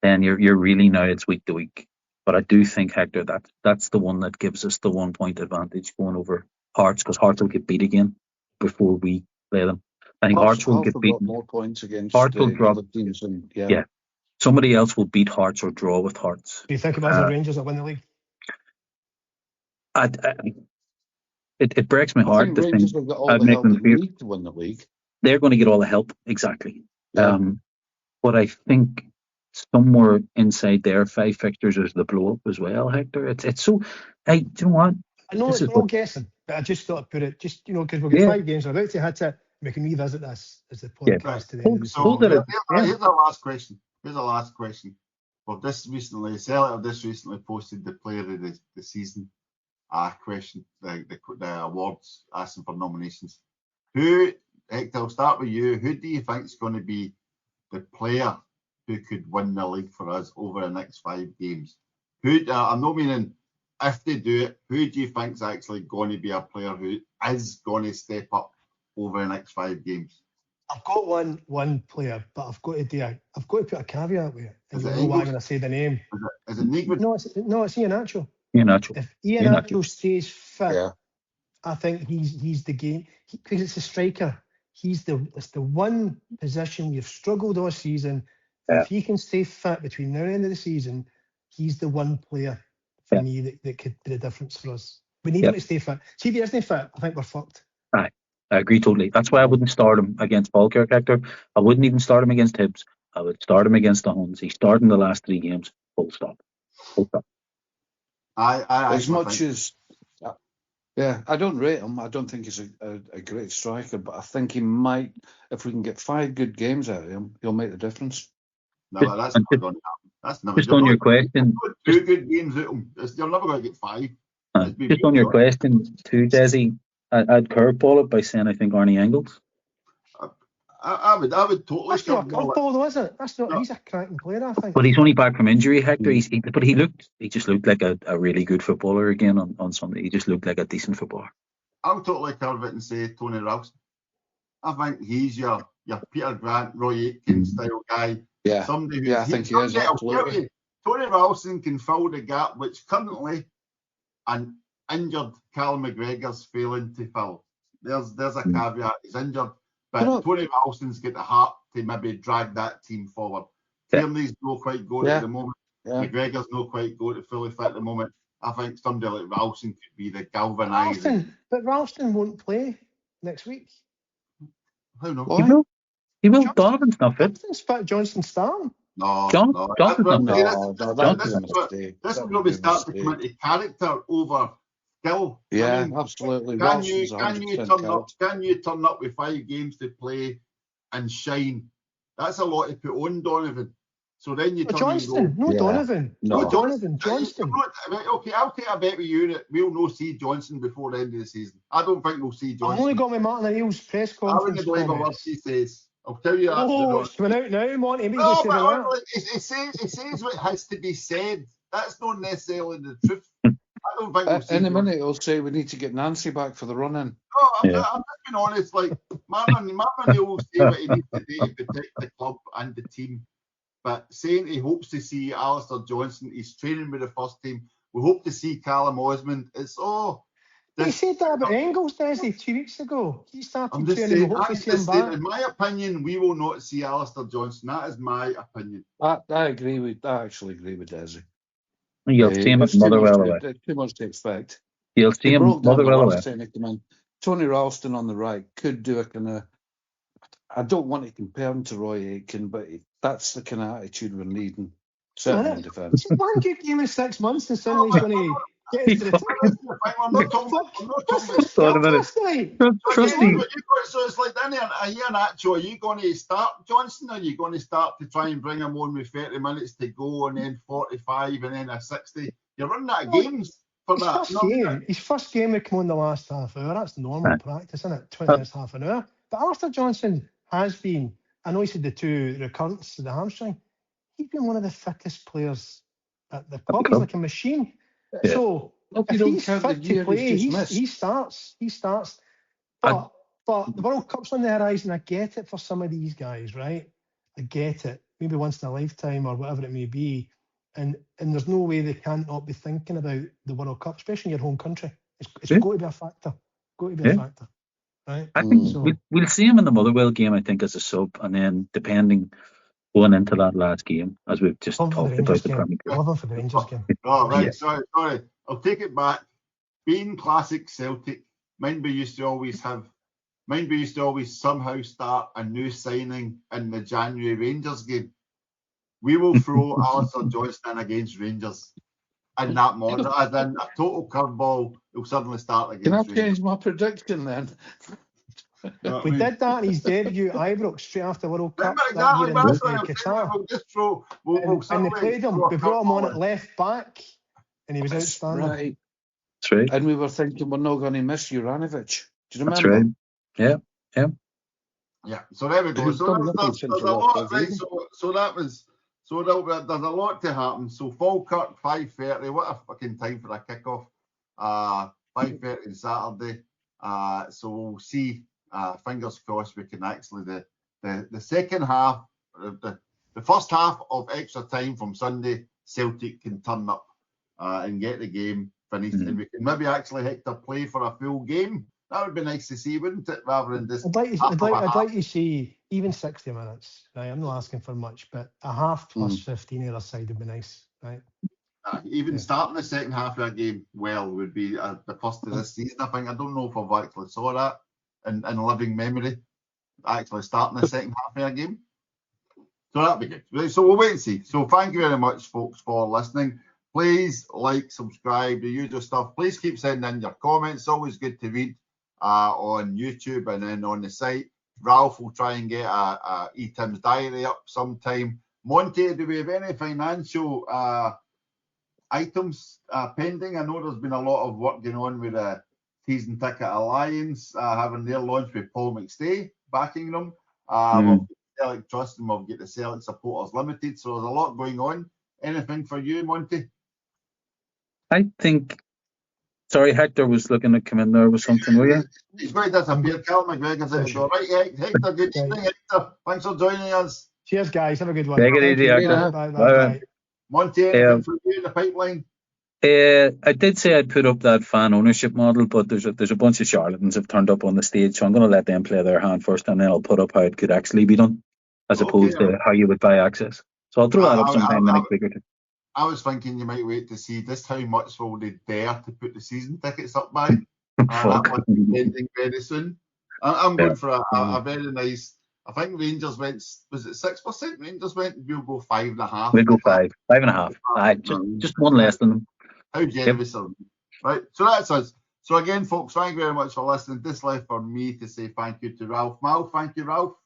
then you're really now it's week to week. But I do think, Hector, that's the one that gives us the 1 point advantage going over Hearts, because Hearts will get beat again before we play them. I think Hearts will get beaten. More points against Hearts will drop. Teams and, yeah, somebody else will beat Hearts or draw with Hearts. Do you think about the Rangers that win the league? It breaks my heart to think I'd make them need to win the league. They're going to get all the help, exactly. Yeah. But I think somewhere inside their 5 fixtures is the blow up as well, Hector. It's so. Hey, do you know what? I know it's all guessing, but I just thought I'd put it because we've got 5 games. We're about to hit it. We can revisit this as the podcast to the end of the season. Here's our last question. Well, Celtic have this recently posted the player of the season question, the awards, asking for nominations. Hector, I'll start with you. Who do you think is going to be the player who could win the league for us over the next 5 games? I'm not meaning if they do it. Who do you think is actually going to be a player who is going to step up over the next 5 games? I've got one player, but I've got to put a caveat with it. And you know why when I say the name. Is it Negri? No, it's Ian Nacho. Ian Nacho. If Ian Nacho stays fit, I think he's the game, because it's a striker. It's the one position we've struggled all season. If he can stay fit between now and the end of the season, he's the one player for me that could be the difference for us. We need him to stay fit. See, if he isn't fit, I think we're fucked. Aye, I agree totally. That's why I wouldn't start him against Falkirk, Hector. I wouldn't even start him against Hibs. I would start him against the Huns. He started in the last 3 games. Full stop. I don't rate him. I don't think he's a great striker, but I think he might, if we can get 5 good games out of him, he'll make the difference. No, that's never going to happen. That's never. Just on your question, 2 good games out of him. You're never going to get 5. Just on your question too, Desi, I'd curveball it by saying I think Arnie Engels. I would totally. That's not a curveball, though, is it? That's not. No. He's a cracking player, I think. But he's only back from injury, Hector. He just looked like a really good footballer again on Sunday. He just looked like a decent footballer. I would totally curve it and say Tony Ralston. I think he's your Peter Grant, Roy Aitken style guy. Yeah. Somebody who I think he is. Absolutely. Tony Ralston can fill the gap which currently an injured Callum McGregor's failing to fill. There's a caveat. He's injured, but Tony Ralston's got the heart to maybe drag that team forward. Tierney's not quite going at the moment. McGregor's not quite going to fully fit at the moment. I think somebody like Ralston could be the galvanising. But Ralston won't play next week. How not? He will. Donovan's not fit. Johnston's starting. No. This is where we start to come into character over skill. Yeah, I mean, absolutely. Can you turn up with 5 games to play and shine? That's a lot to put on, Donovan. So then you turn Johnston, and go, no Donovan. No. No Donovan, Johnston. Okay, I'll take a bet with you that we'll not see Johnson before the end of the season. I don't think we'll see I've Johnson. only got my Martin O'Neill's press I conference wouldn't believe a word comments. he says. I'll tell you that. Oh, it's coming out now, Monty. Maybe No, say but that. honestly, it says what has to be said. That's not necessarily the truth. I don't think we'll see In a Johnson. minute, he'll say we need to get Nancy back for the run-in. No, I'm just being honest. Like Martin O'Neill will say what he needs to do to protect the club and the team. But saying he hopes to see Alistair Johnson, he's training with the first team. We hope to see Callum Osmond. It's He said that about Engels, Thursday, 2 weeks ago. He started I'm just training. saying. We hope to I'm see him just saying. back. In my opinion, we will not see Alistair Johnson. That is my opinion. I actually agree with Desi. You'll see him at Motherwell away. Too much to expect. You'll see him broke down the Motherwell away. last time he came in. Tony Ralston on the right could do a kind of. I don't want to compare him to Roy Aitken, but that's the kind of attitude we're needing. Certainly in defence. One good game in 6 months, and suddenly he's going to get into the team. I'm not talking Trust me. So it's like, Ian Nacho, are you going to start Johnson, or are you going to start to try and bring him on with 30 minutes to go, and then 45, and then a 60? You're running out of games for that. His first game would come on the last half hour. That's normal practice, isn't it? 20 minutes, half an hour. But Alistair Johnson has been, I know he said the 2 recurrence of the hamstring, he's been one of the fittest players at the club. He's like a machine. Yeah. So if he's fit to play, he starts. But the World Cup's on the horizon. I get it for some of these guys, right? I get it. Maybe once in a lifetime or whatever it may be. And there's no way they can't not be thinking about the World Cup, especially in your home country. It's got to be a factor. Right? I think we'll see him in the Motherwell game, I think, as a sub, and then depending going into that last game, as we've just talked about the Premier League. I love him for the Rangers game. Oh, right. Yeah. Sorry. I'll take it back. Being classic Celtic, mind we used to always somehow start a new signing in the January Rangers game. We will throw Alistair Johnston against Rangers in that model, as in a total curveball. He'll suddenly start against Rangers. Can I change my prediction then? We did that in his debut at Ibrox straight after World Cup. Exactly. And they played him. We brought him on at left back, and he was outstanding. Right. That's right. And we were thinking we're not going to miss Juranovic. Do you remember? That's right. Yeah. Yeah. So there we go. So there's a lot. Right. So there's a lot to happen. So Falkirk 5:30. What a fucking time for a kickoff. 5:30 on Saturday. So we'll see. Fingers crossed we can actually the second half, the first half of extra time from Sunday, Celtic can turn up and get the game finished, and we can maybe actually Hector play for a full game. That would be nice to see, wouldn't it? Rather than just I'd like to see even 60 minutes. Right, I'm not asking for much, but a half plus 15 either side would be nice, right? Starting the second half of a game would be the first of this season. I think. I don't know if I've actually saw that in living memory. Actually starting the second half of a game. So that'd be good. Right, so we'll wait and see. So thank you very much, folks, for listening. Please like, subscribe, the usual stuff. Please keep sending in your comments. It's always good to read on YouTube and then on the site. Ralph will try and get a E-Tim's diary up sometime. Monty, do we have any financial items pending? I know there's been a lot of work going on with the Season Ticket Alliance having their launch with Paul McStay backing them. Celtic Trust and we'll get the Celtic Supporters Limited. So there's a lot going on. Anything for you, Monty? I think. Sorry, Hector was looking to come in there with something, were you? He's going to disappear. Callum McGregor's out the door. Right, Hector, good evening, Hector. Thanks for joining us. Cheers, guys. Have a good one. Take it easy, Hector. Bye. Monty, anything for you in the pipeline? I did say I'd put up that fan ownership model, but there's a bunch of charlatans have turned up on the stage, so I'm going to let them play their hand first, and then I'll put up how it could actually be done, as opposed to how you would buy access. So I'll throw that up sometime in the next week or two. I was thinking you might wait to see just how much will they dare to put the season tickets up by. That might be ending very soon. I'm going for a very nice. I think Rangers went. Was it 6%? Rangers went. We'll go 5.5. We'll go 5.5. Just one less than them. How generous are we? Right. So that's us. So again, folks, thank you very much for listening. This left for me to say thank you to Ralph Mal. Thank you, Ralph.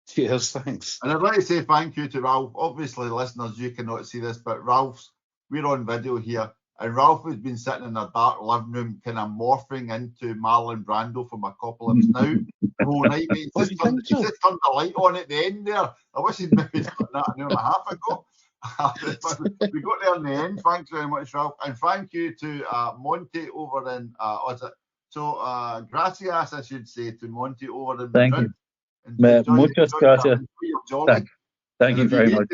Cheers, thanks. And I'd like to say thank you to Ralph. Obviously, listeners, you cannot see this, but we're on video here, and Ralph has been sitting in a dark living room, kind of morphing into Marlon Brando from Apocalypse Now. The whole night, mate. He just turned the light on at the end there. I wish he'd maybe done that an hour and a half ago. We got there in the end. Thanks very much, Ralph. And thank you to Monty over in, gracias, I should say, to Monty over in Thank Madrid. you. Muchas gracias. Thank you very much.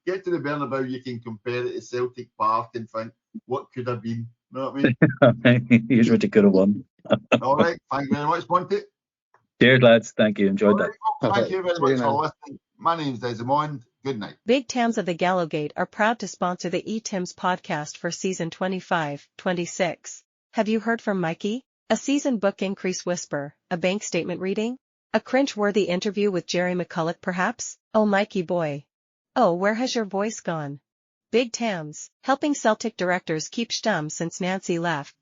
Get to the Bernabeu, you can compare it to Celtic Park and think what could have been. You know what I mean? Here's what you could have won. All right. Thank you very much, Monty. Cheers, lads. Thank you. Enjoyed that. Folks, thank you very much for listening. My name's Desmond. Good night. Big Tams of the Gallowgate are proud to sponsor the E-Tims podcast for season 25-26. Have you heard from Mikey? A seasoned book increase whisper, a bank statement reading? A cringe-worthy interview with Jerry McCulloch perhaps? Oh Mikey boy. Oh, where has your voice gone? Big Tams, helping Celtic directors keep stum since Nancy left.